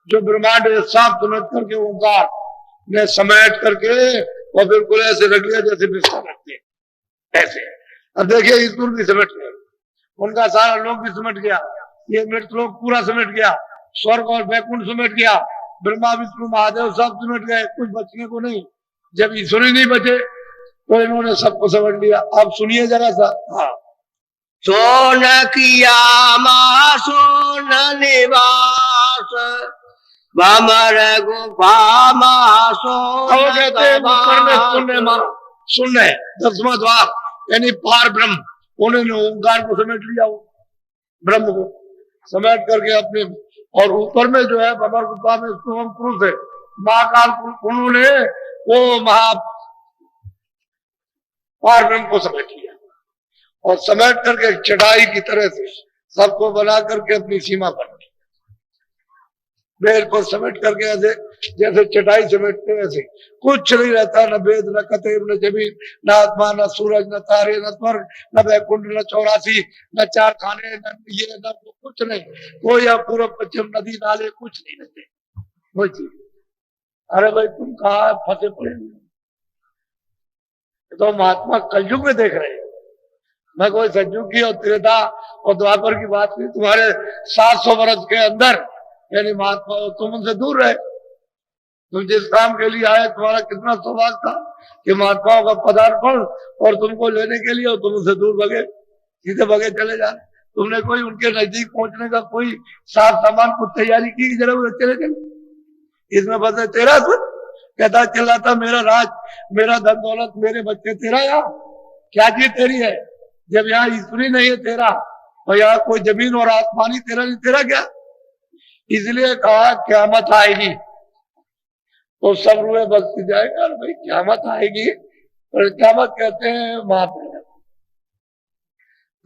जो ब्रह्मांड साफ समझ करके ओंकार ने समेट करके और बिल्कुल ऐसे रख लिया जैसे बिस्तर रखते हैं ऐसे। अब देखिए ईश्वर भी समेट गए, उनका सारा लोग भी समेट गया, ये मृत लोग पूरा समेट गया, स्वर्ग और वैकुंठ समेट गया, ब्रह्मा विष्णु महादेव सब समेट गए, कुछ बचने को नहीं। जब ईश्वर ही नहीं बचे तो इन्होंने सबको समझ लिया। आप सुनिए जरा सा। हाँ। सोन किया मा सोन निवास, भमर गुफा मा सोन कहते हैं सुनने 10वां द्वार यानी पार ब्रह्म, उन्होंने ओंकार को समेट लिया, वो ब्रह्म को समेट करके अपने, और ऊपर में जो है भमर गुफा में सोम पुरुष है महाकाल पुरुष, उन्होंने वो महा पार ब्रह्म को समेट लिया और समेट करके चटाई की तरह से सबको बना करके अपनी सीमा पर वेद को समेट करके ऐसे जैसे चटाई समेटते वैसे कुछ नहीं रहता, न वेद न कतेब न जमीन न आत्मा न सूरज न तारे न स्वर्ग न वैकुंठ न 84 न 4 खाने न ये न कुछ नहीं, कोई या पूर्व पश्चिम नदी नाले कुछ नहीं रहते कोई चीज। अरे भाई तुम कहाँ फंसे पड़े, तो महात्मा कलयुग में देख रहे हैं। मैं कोई सतयुग की और त्रेता और द्वापर की बात नहीं, तुम्हारे 700 वर्ष के अंदर यानी महात्मा तुम उनसे दूर रहे। तुम जिस काम के लिए आए तुम्हारा कितना सौभाग्य था कि महात्माओं का पदार्पण और तुमको लेने के लिए, और तुम उनसे दूर भगे, सीधे भगे चले जा। तुमने कोई उनके नजदीक पहुंचने का कोई साथ सामान कुछ तैयारी की जरूरत, चले चले इसमें बस तेरा खुद कहता चिल्लाता मेरा राज मेरा धन दौलत मेरे बच्चे तेरा, यहाँ क्या चीज तेरी है जब यहाँ ईश्वरी नहीं है तेरा, और यहाँ कोई जमीन और आसमानी तेरा नहीं, तेरा क्या। इसलिए कहा क़यामत आएगी तो सब रुए बसती जाएगा। और भाई क़यामत आएगी, और क़यामत कहते हैं महाप्रलय,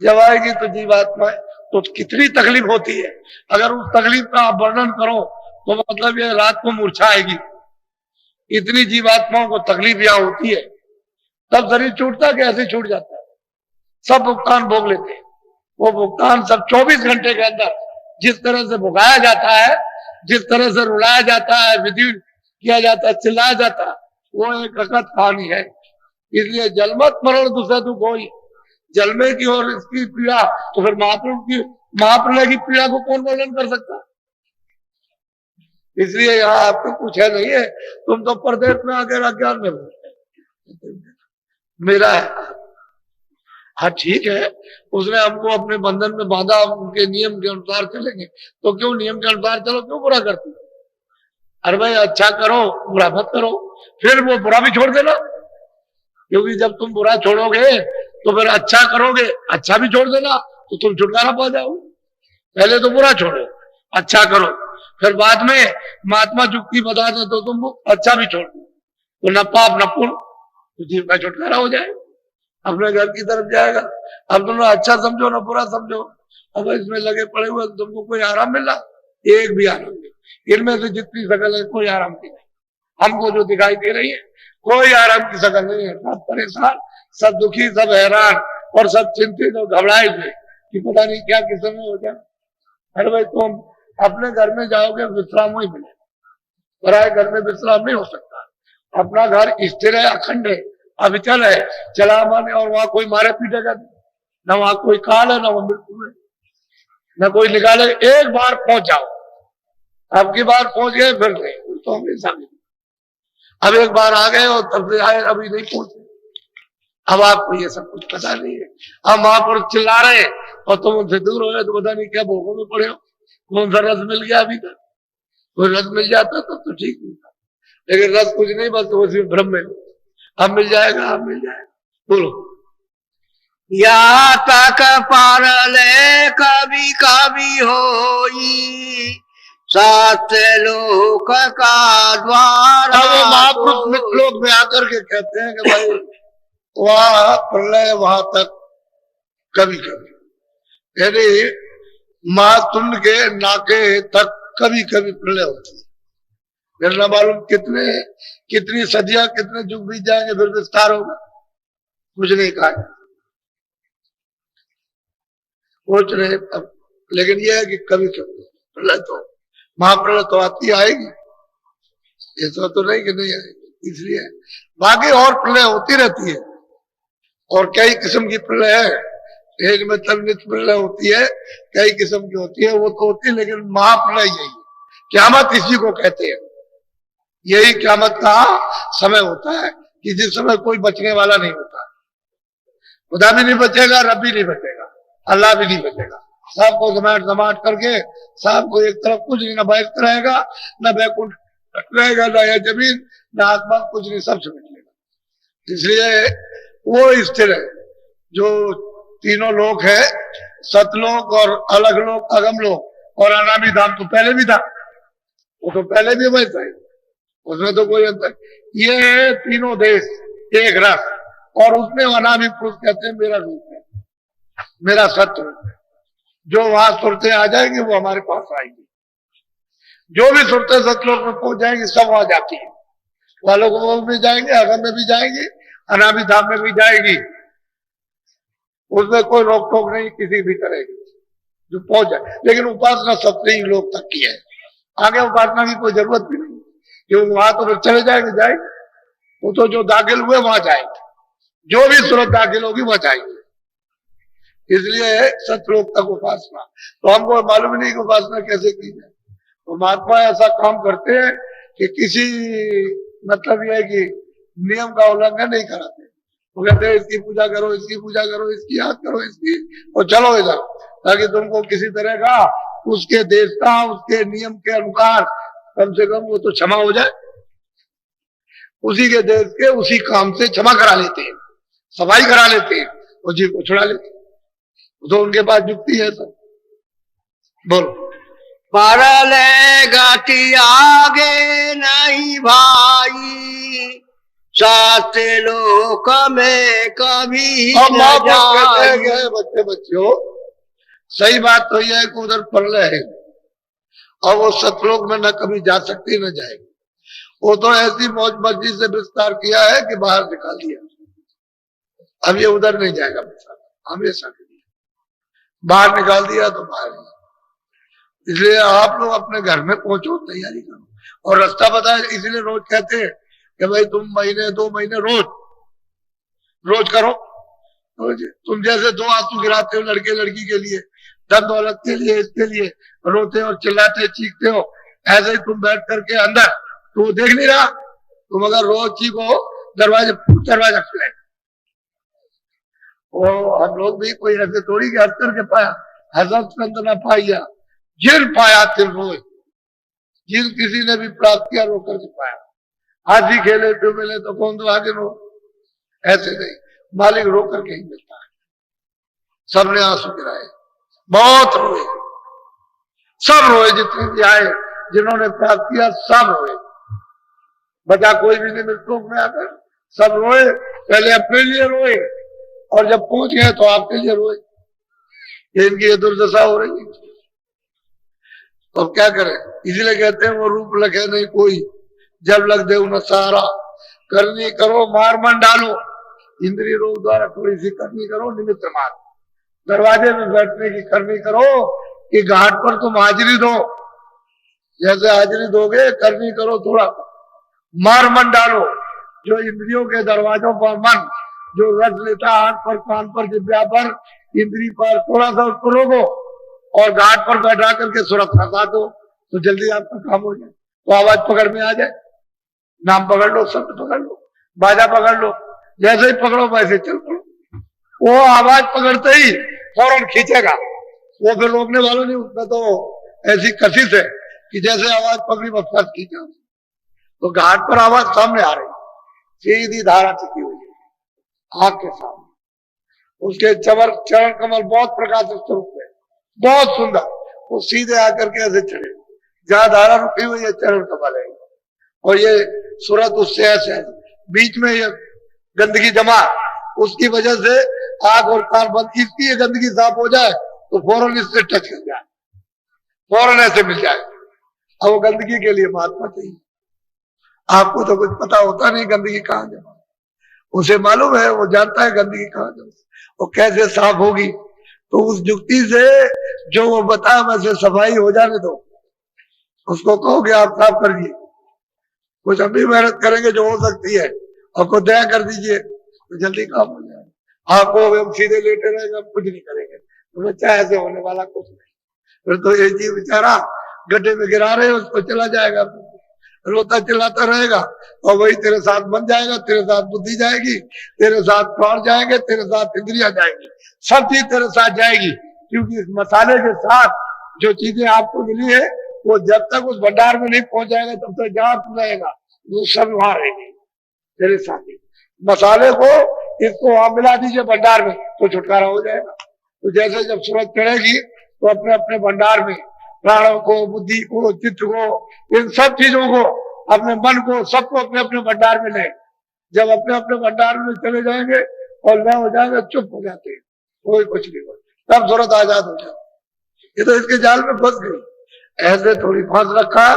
जब आएगी तो जीवात्मा तो कितनी तकलीफ होती है। अगर उस तकलीफ का आप वर्णन करो तो मतलब ये रात को मूर्छा आएगी, इतनी जीवात्माओं को तकलीफ यहाँ होती है। तब शरीर छूटता कैसे छूट जाता है, सब भुगतान भोग लेते हैं। वो भुगतान सब 24 घंटे के अंदर जिस तरह से भुगाया जाता है, जिस तरह से रुलाया जाता है, विधि किया जाता है, चिल्लाया जाता है, वो एक हकीकत कहानी है। इसलिए जलमत मरण दूसरा दुख हो, जलमे की और इसकी पीड़ा, तो फिर महाप्रलय की पीड़ा को कौन वर्णन कर सकता है। इसलिए यहाँ आपको कुछ है नहीं है, तुम तो परदेश में आकर अज्ञान में मेरा है। हाँ ठीक है, उसने हमको अपने बंधन में बांधा, उनके नियम के अनुसार चलेंगे तो क्यों नियम के अनुसार चलो, क्यों बुरा करते। अरे भाई अच्छा करो बुरा मत करो, फिर वो बुरा भी छोड़ देना, क्योंकि जब तुम बुरा छोड़ोगे तो फिर अच्छा करोगे, अच्छा भी छोड़ देना तो तुम छुटकारा पा जाओगे। पहले तो बुरा छोड़ो अच्छा करो, फिर बाद में महात्मा जुक्ति बता दे तो तुम अच्छा भी छोड़ दो, तो न पाप न पुण्य, तो जीव का छुटकारा हो जाएगा, अपने घर की तरफ जाएगा। अब तुम अच्छा समझो ना बुरा समझो, अब इसमें लगे पड़े हुए तुमको कोई आराम मिला, एक भी आराम नहीं। इनमें से जितनी शकल है कोई आराम की नहीं, हमको जो दिखाई दे रही है कोई आराम की शकल नहीं है। सब परेशान, सब दुखी, सब हैरान और सब चिंतित और घबराए हुए कि पता नहीं क्या किस समय हो जाए। अरे भाई तुम अपने घर में जाओगे विश्राम ही मिलेगा, पराए घर में विश्राम नहीं हो सकता। अपना घर स्थिर है, अखंड है, अविचल है, चला माने, और वहां कोई मारे पीटेगा न, वहां कोई काल है न वहां मृत्यु है, न कोई निकाले। एक बार पहुंच जाओ, अब की बार पहुंच गए फिर नहीं, तो हमेशा नहीं। अब एक बार आ गए और तब से आए अभी नहीं पहुंचे, अब आपको ये सब कुछ पता नहीं है। अब महापुरुष चिल्ला रहे और तुम उनसे दूर हो गए तो पता नहीं क्या भोगों में पड़े हो। कौन सा रस मिल गया अभी तक, कोई रस मिल जाता तो ठीक नहीं था, लेकिन रस कुछ नहीं, बस वो सिर्फ भ्रम में। अब मिल जाएगा, अब मिल जाएगा। बोलो। या तक पारले कभी कभी होई, सत्यलोक का द्वार। अब वो महापुरुष मित्रलोक में आकर के कहते हैं कि भाई वहां प्रलय वहां तक कभी कभी, यानी महातुंड के नाके तक कभी कभी प्रलय होती है। फिर न मालूम कितनी सदियां कितने युग बीत जाएंगे फिर विस्तार होगा, कुछ नहीं कहा सोच रहे अब। लेकिन यह है कि कभी कभी प्रलय तो महाप्रलय तो आती आएगी, ऐसा तो नहीं कि नहीं आएगी। इसलिए बाकी और प्रलय होती रहती है और कई किस्म की प्रलय है। एक में नित्य प्रलय होती है, कई किस्म की होती है, वो तो होती है। लेकिन महाप्रलय यही है, क़यामत इसी को कहते हैं। यही क़यामत का समय होता है कि जिस समय कोई बचने वाला नहीं होता। खुदा भी नहीं बचेगा, रब भी नहीं बचेगा, अल्लाह भी नहीं बचेगा। सबको समाट करके सबको एक तरफ, कुछ नहीं, ना बैठ रहेगा, ना बैकुंठ रहेगा, ना यह जमीन, ना आसमान, कुछ नहीं, सब समेट लेगा। इसलिए वो स्थिर है। जो तीनों लोक है, सतलोक और अलग लोक, अगम लोक और अनामी धाम, तो पहले भी था, वो तो पहले भी वैसा है, उसमें तो कोई अंतर। ये तीनों देश एक रस, और उसमें अनामी पुरुष कहते हैं मेरा रूप है, मेरा सत्य रूप है। जो वहां सुरतें आ जाएंगी वो हमारे पास आएंगी। जो भी सुरतें सतलोक में पहुंच जाएंगी सब वहां जाती है। वालों को भी जाएंगे, अगम में भी जाएंगी, अनामी धाम में भी जाएगी। उसमें कोई रोक टोक नहीं किसी भी तरह की, जो पहुंच जाए। लेकिन उपासना सबसे ही लोग तक की है, आगे उपासना की कोई जरूरत भी नहीं, क्योंकि वहां तो फिर चले जाएंगे। वो तो जो दाखिल हुए वहां जाएंगे, जो भी सूरत दाखिल होगी वहां जाएंगे। इसलिए सतलोक तक उपासना। तो हमको मालूम नहीं कि उपासना कैसे की जाए। तो महात्मा ऐसा काम करते हैं कि किसी, मतलब यह है कि नियम का उल्लंघन नहीं कराते। वो कहते हैं इसकी पूजा करो, इसकी पूजा करो, इसकी याद करो, इसकी, और चलो इधर, ताकि तुमको किसी तरह का उसके देश का, उसके नियम के अनुसार कम से कम वो तो क्षमा हो जाए। उसी के देश के उसी काम से क्षमा करा लेते हैं, सफाई करा लेते हैं और जीव को छुड़ा लेते हैं। तो उनके पास युक्ति है सब। बोलो। परले गति आगे नहीं भाई, सत्यलोक में कभी न जाई। बच्चों सही बात तो यह है कि उधर प्रलय है और वो सतलोक में न कभी जा सकती न जाएगी। वो तो ऐसी मौज मस्ती से विस्तार किया है कि बाहर निकाल दिया। अब ये उधर नहीं जाएगा हमेशा के लिए, बाहर निकाल दिया तो बाहर। इसलिए आप लोग अपने घर में पहुंचो, तैयारी करो और रास्ता बताए। इसलिए रोज कहते हैं कि भाई तुम महीने 2 महीने रोज करो। तुम जैसे 2 आंसू गिराते हो लड़के लड़की के लिए, धन दौलत के लिए, इसके लिए रोते और चिल्लाते चीखते हो, ऐसे ही तुम बैठ करके अंदर तो देख नहीं रहा। तुम अगर रोज चीखो दरवाजा खुले। और हम लोग भी कोई ऐसे थोड़ी कि हंस करके पाया, हजरत न पाया, जिन पाया तिल रोज। जिन किसी ने भी प्राप्त किया रो करके पाया। हाथी खेले तो मिले तो कौन तो आगे रो, ऐसे नहीं, मालिक रो करके ही मिलता है। सबने आंसू गिराए, बहुत रोए, सब रोए, जितने भी आए जिन्होंने प्राप्त किया सब रोए। बचा कोई भी नहीं मृतलोक में आकर, सब रोए। पहले अपने लिए रोए और जब पहुंच गए तो आपके लिए रोए। इनकी ये दुर्दशा हो रही है, तो क्या करें। इसलिए कहते हैं वो रूप लगे नहीं कोई, जब लग दे न सहारा। करनी करो मार मन डालो, इंद्रिय रोग द्वारा थोड़ी सी करनी करो निमित्त मार। दरवाजे में बैठने की करनी करो कि घाट पर तुम हाजिरी दो। जैसे हाजिरी दोगे करनी करो थोड़ा, मार मन डालो। जो इंद्रियों के दरवाजों पर मन जो रच लेता, आंख पर, कान पर, जिब्या पर, इंद्री पर, थोड़ा सा उसको रोको और घाट पर बैठा करके सुरक्षा फंसा दो, तो जल्दी आपका काम हो जाए। तो आवाज पकड़ में आ जाए, नाम पकड़ लो, शब्द पकड़ लो, बाजा पकड़ लो, जैसे ही पकड़ो वैसे चल पड़ो। वो आवाज पकड़ते ही फौरन खींचेगा, वो फिर रोकने वालों नहीं। उसमें तो ऐसी कशिश है कि जैसे आवाज पकड़ी बस फर्स्ट खींचा। तो घाट पर आवाज सामने आ रही, सीधी धारा टिकी हुई है आंख के सामने। उसके चरण कमल बहुत प्रकाशित स्वरूप है, बहुत सुंदर। वो सीधे आकर के ऐसे चढ़े, जहाँ धारा रुकी हुई है चरण कमल है, और ये सूरत उससे ऐसे है, बीच में ये गंदगी जमा, उसकी वजह से आंख और कान बंद, इसकी ये गंदगी साफ हो जाए तो फौरन इससे टच कर जाए, फौरन ऐसे मिल जाए। अब वो गंदगी के लिए महात्मा चाहिए। आपको तो कुछ पता होता नहीं गंदगी कहाँ जमा, उसे मालूम है, वो जानता है गंदगी कहाँ जमा और कैसे साफ होगी। तो उस जुक्ति से जो वो बता वैसे सफाई हो जाने दो, उसको कहो कि आप साफ कर दिए, कुछ हम भी मेहनत करेंगे जो हो सकती है, आपको दया कर दीजिए तो जल्दी काम हो जाएगा। आपको हम सीधे लेटे रहेंगे, हम कुछ नहीं करेंगे, तो बच्चा ऐसे होने वाला कुछ नहीं। फिर तो ये जी बेचारा गड्ढे में गिरा रहे उसको चला जाएगा, रोता चिल्लाता रहेगा, और वही तेरे साथ बन जाएगा, तेरे साथ बुद्धि जाएगी, तेरे साथ प्राण जाएंगे, तेरे साथ इंद्रियां जाएंगी, सब चीज तेरे साथ जाएगी। क्योंकि इस मसाले के साथ जो चीजें आपको मिली है वो जब तक उस भंडार में नहीं पहुंच जाएगा तब तक जहां तू रहेगा वो सब वहां रहेगी तेरे साथ ही। मसाले को इसको वहां मिला दीजिए भंडार में तो छुटकारा हो जाएगा। तो जैसे जब सूरज चढ़ेगी तो अपने अपने भंडार में प्राणों को, बुद्धि को, चित्त को, इन सब चीजों को, अपने मन को, सबको अपने अपने भंडार में ले। जब अपने अपने भंडार में चले जाएंगे और लय हो जाएंगे, चुप हो जाते हैं, कोई कुछ नहीं हो, तब सूरत आजाद हो जाए। ये तो इसके जाल में फंस गई, ऐसे थोड़ी फांस रखा,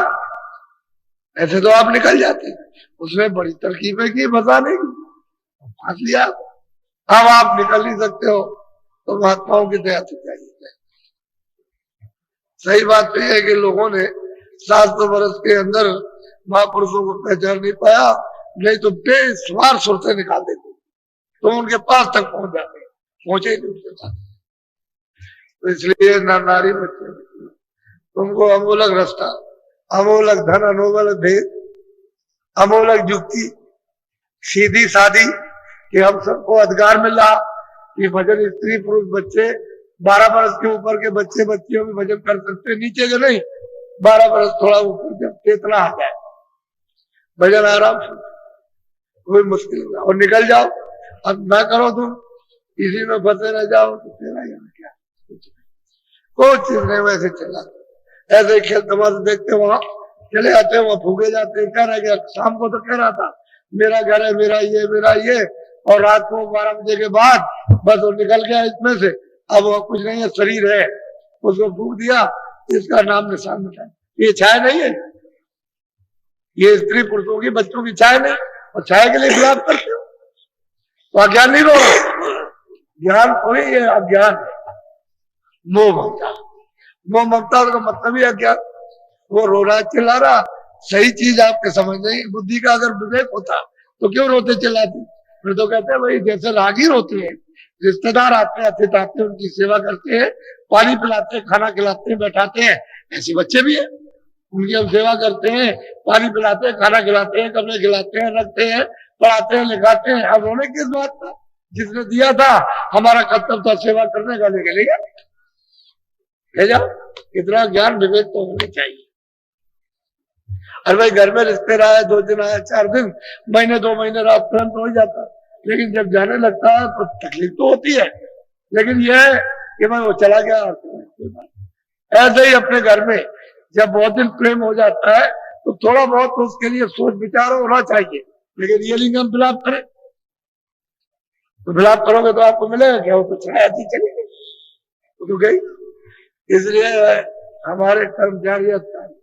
ऐसे तो आप निकल जाते, उसमें बड़ी तरकीबें की, मजा नहीं, फांस लिया। अब आप निकल नहीं सकते हो तो महात्माओं की दया से चाहिए। सही बात तो है कि लोगों ने 700 वर्ष के अंदर महापुरुषों को पहचान नहीं पाया, नहीं तो बेसुमार सुरतें निकाल देते तो उनके पास तक पहुंच जाते, पहुंचे ही नहीं उनके पास। तो इसलिए नारी बच्चे तुमको अमूलक रास्ता, अमूलक धन, अनमोलक भेद, अमूलक युक्ति, सीधी सादी कि हम सबको अधिकार मिल रहा कि भजन स्त्री पुरुष बच्चे 12 वर्ष के ऊपर के बच्चे बच्चियों भी भजन कर सकते, नीचे के नहीं, 12 वर्ष थोड़ा ऊपर जब चेतना आ जाए भजन आराम से, कोई मुश्किल नहीं, और निकल जाओ। अब ना करो तुम इसी में फंसे रह जाओ तो तेरा यहाँ क्या, कोई चीज नहीं, वैसे चला ऐसे खेल तमाशा देखते वहां चले आते, वहां फूके जाते। कह रहा गया शाम को तो कह रहा था मेरा घर है, मेरा ये, और रात को 12 बजे के बाद बस वो निकल गया इसमें से। अब वो कुछ नहीं है, शरीर है, उसको फूक दिया, इसका नाम निशान मिटा। ये छाया नहीं है, ये स्त्री पुरुषों की, बच्चों की छाया नहीं, और छाया के लिए विलाप करते हो तो अज्ञान नहीं रो, ज्ञान थोड़ी है, अज्ञान है, मोह ममता। मोह ममता का मतलब ही अज्ञान। वो रो रहा, चिल्ला रहा, सही चीज आपके समझ नहीं, बुद्धि का अगर विवेक होता तो क्यों रोते चिल्लाते। फिर तो कहते हैं भाई जैसे रागी रोते हैं, रिश्तेदार आते हैं, अतिथि आते हैं, उनकी सेवा करते हैं, पानी पिलाते हैं, खाना खिलाते हैं, बैठाते हैं, ऐसे बच्चे भी हैं, उनकी हम सेवा करते हैं, पानी पिलाते हैं, खाना खिलाते हैं, कपड़े खिलाते हैं, रखते हैं, पढ़ाते हैं, लिखाते हैं। अब रोने किस बात का, जिसने दिया था हमारा कर्तव्य था सेवा करने का, लेके ले जाओ। इतना ज्ञान विवेक तो होना चाहिए। अरे भाई घर में रिश्ते रहा है, 2 दिन आया, 4 दिन, महीने 2 महीने रात तुरंत हो जाता, लेकिन जब जाने लगता है तो तकलीफ तो होती है। लेकिन यह है कि मैं वो चला गया। ऐसे ही अपने घर में जब बहुत दिन प्रेम हो जाता है तो थोड़ा बहुत तो उसके लिए सोच विचार होना चाहिए, लेकिन ये लिंग हम विलाप करें तो विलाप करोगे तो आपको मिलेगा क्या, वो तो छाया थी चली गई, वो तो गई। इसलिए हमारे कर्मचारी अधिकारी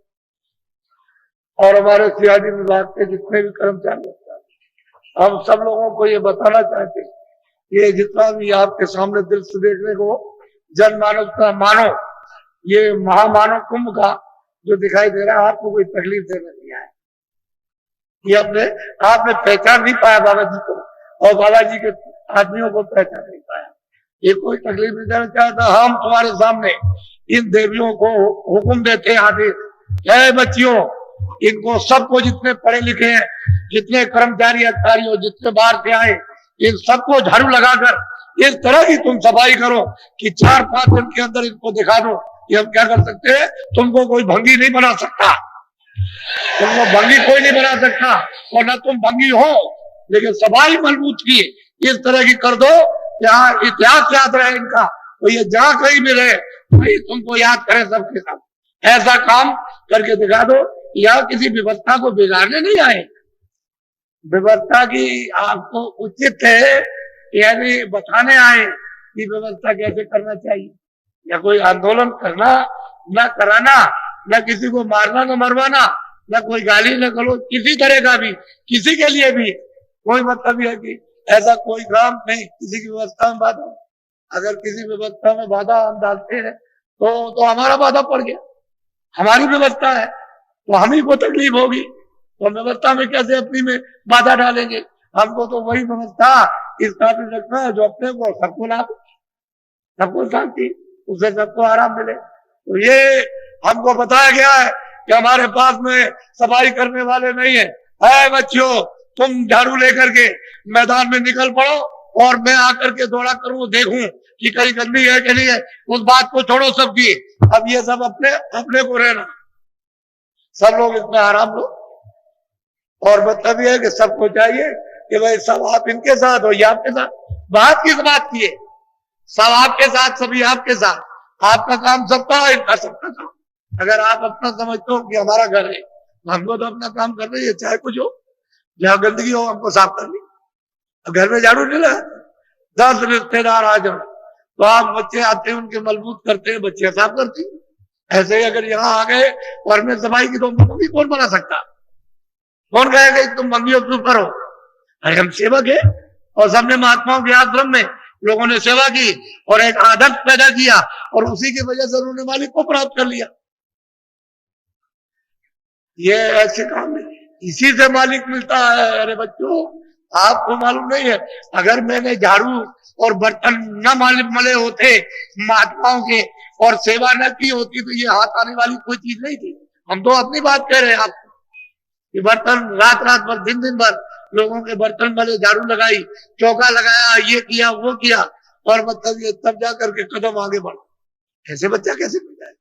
और हमारे सीआईडी विभाग के जितने भी कर्मचारी हम सब लोगों को ये बताना चाहते हैं, ये जितना भी आपके सामने दिल से देखने को जनमानस का मानो, ये महामानव कुंभ का जो दिखाई दे रहा है, आपको कोई तकलीफ देने नहीं आया। ये अपने आपने पहचान नहीं पाया बाबा जी को, और बाबा जी के आदमियों को पहचान नहीं पाया। ये कोई तकलीफ नहीं देना चाहता। हम तुम्हारे सामने इन देवियों को हुक्म देते हैं, आदेश, जय बच्चियों, इनको सबको, जितने पढ़े लिखे हैं, जितने कर्मचारी अधिकारी हो, जितने बाहर से आए, इन सबको झाड़ू लगाकर इस तरह की तुम सफाई करो कि 4-5 दिन के अंदर इनको दिखा दो कि हम क्या कर सकते हैं। तुमको कोई भंगी नहीं बना सकता, तुमको भंगी कोई नहीं बना सकता, और न तुम भंगी हो, लेकिन सफाई मजबूत की इस तरह की कर दो, यहाँ इतिहास याद रहे इनका, तो ये जहां कहीं भी रहे वही तुमको याद करे सबके साथ। ऐसा काम करके दिखा दो। यहाँ किसी व्यवस्था को बिगाड़ने नहीं आए, व्यवस्था की आपको उचित है यानी बताने आए कि व्यवस्था कैसे करना चाहिए, या कोई आंदोलन करना न कराना, न किसी को मारना न मरवाना, न कोई गाली न गलौज किसी तरह का भी किसी के लिए भी कोई मतलब है कि ऐसा कोई काम नहीं। किसी की व्यवस्था में बाधा, अगर किसी व्यवस्था में बाधा हम डालते हैं तो हमारा बाधा पड़ गया, हमारी व्यवस्था है तो हम ही को तकलीफ होगी। तो व्यवस्था में कैसे अपनी में बाधा डालेंगे? हमको तो वही व्यवस्था इस काबिल रखना है जो अपने को सबको लाभ, सबको शांति, उससे सबको आराम मिले। तो ये हमको बताया गया है कि हमारे पास में सफाई करने वाले नहीं है। ऐ बच्चों, तुम झाड़ू लेकर के मैदान में निकल पड़ो और मैं आकर के दौड़ा करूं, देखूं कि कहीं गंदी है कि नहीं है। उस बात को छोड़ो सबकी, अब ये सब अपने अपने को रहना, सब लोग इसमें आराम लो। और मतलब ये है कि सबको चाहिए कि भाई सब आप इनके साथ हो या आपके साथ, बात किस बात की है? सब आपके साथ, सभी आपके साथ, आपका काम सबका है, इनका सबका काम। अगर आप अपना समझते हो कि हमारा घर है, हमको तो अपना काम कर रही है, चाहे कुछ हो, जहां गंदगी हो हमको साफ करनी। घर में झाड़ू नहीं लगाते, 10 रिश्तेदार आ जाओ तो आप बच्चे आते हैं उनके मजबूत करते हैं, बच्चे साफ करती हैं। ऐसे ही अगर यहाँ आ गए और में सफाई की तो भी कौन बना सकता? कौन कहेगा तुम मंदिर क्यों करो? अरे हम सेवक है, और सबने महात्माओं के आश्रम में लोगों ने सेवा की और एक आदत पैदा किया और उसी की वजह से उन्होंने मालिक को प्राप्त कर लिया। ये ऐसे काम नहीं, इसी से मालिक मिलता है। अरे बच्चों, आपको मालूम नहीं है, अगर मैंने झाड़ू और बर्तन न मले होते महात्माओं के और सेवा न की होती तो ये हाथ आने वाली कोई चीज नहीं थी। हम तो अपनी बात कह रहे हैं आपको कि बर्तन रात रात भर दिन भर लोगों के बर्तन मले, झाड़ू लगाई, चौका लगाया, ये किया वो किया, और मतलब ये तब जा करके कदम आगे बढ़ा। ऐसे बच्चा कैसे मिल जाए?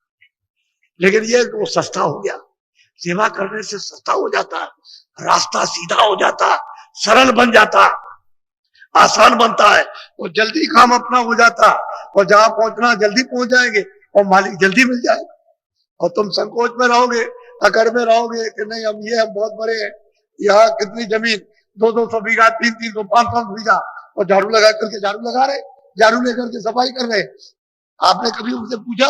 लेकिन ये वो सस्ता हो गया, सेवा करने से सस्ता हो जाता, रास्ता सीधा हो जाता, सरल बन जाता, आसान बनता है, और जल्दी काम अपना हो जाता, और जहां पहुंचना जल्दी पहुंच जाएंगे और मालिक जल्दी मिल जाएगा। और तुम संकोच में रहोगे, अकड़ में रहोगे कि नहीं हम बहुत बड़े हैं, यहाँ कितनी जमीन 200 बीघा, 300 500 बीघा, और झाड़ू लगा करके झाड़ू लगा रहे, झाड़ू लेकर के सफाई कर रहे। आपने कभी उनसे पूछा?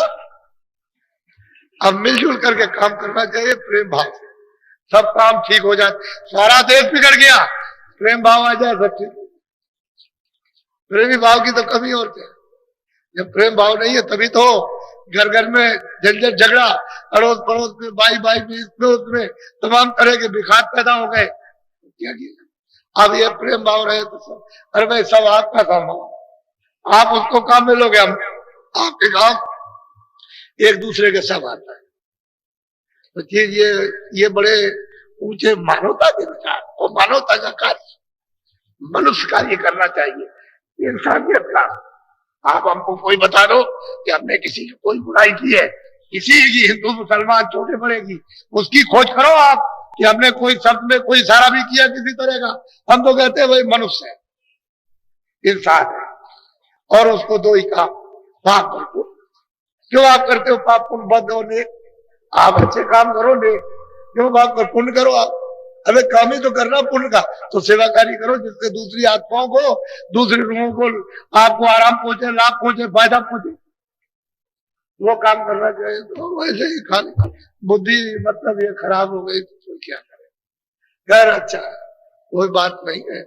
अब मिलजुल करके काम करना चाहिए, प्रेम भाव से सब काम ठीक हो जाए। सारा देश बिगड़ गया, प्रेम भाव आ जाए सब ठीक। प्रेमी भाव की तो कमी और क्या? जब प्रेम भाव नहीं है तभी तो घर घर में झंझट झगड़ा, अड़ोस पड़ोस में, भाई भाई में, इसमें उसमें तमाम तरह के विखात पैदा हो गए। क्या किया? अब ये प्रेम भाव रहे तो सब, अरे भाई सब आपका काम हो, आप उसको काम में लोगे, हम आपके काम, एक दूसरे के सब आता है। तो चीज ये बड़े ऊंचे मानवता के विचार और मानवता का कार्य, मनुष्य कार्य करना चाहिए, इंसानियत का। आप हमको कोई बता दो कि हमने किसी की कोई बुराई की है, किसी की, हिंदू मुसलमान छोटे बड़े की, उसकी खोज करो आप कि हमने कोई शब्द में कोई इशारा भी किया किसी तरह का। हम तो कहते हैं भाई मनुष्य है, इंसान है, और उसको दो ही काम, पाप और क्यों आप करते हो पाप पुण्य बद और नेक? आप अच्छे काम करो, नेक क्यों पाप कर, पुण्य करो आप। अबे काम ही तो करना पुण्य का, तो सेवा कार्य करो जिससे दूसरी आत्माओं को, दूसरे लोगों को आपको आराम पहुंचे, लाभ पहुंचे, फायदा पहुंचे, वो काम करना चाहिए। तो वैसे ही खाली बुद्धि मतलब ये खराब हो गई तो क्या करे? खैर अच्छा है, कोई बात नहीं है।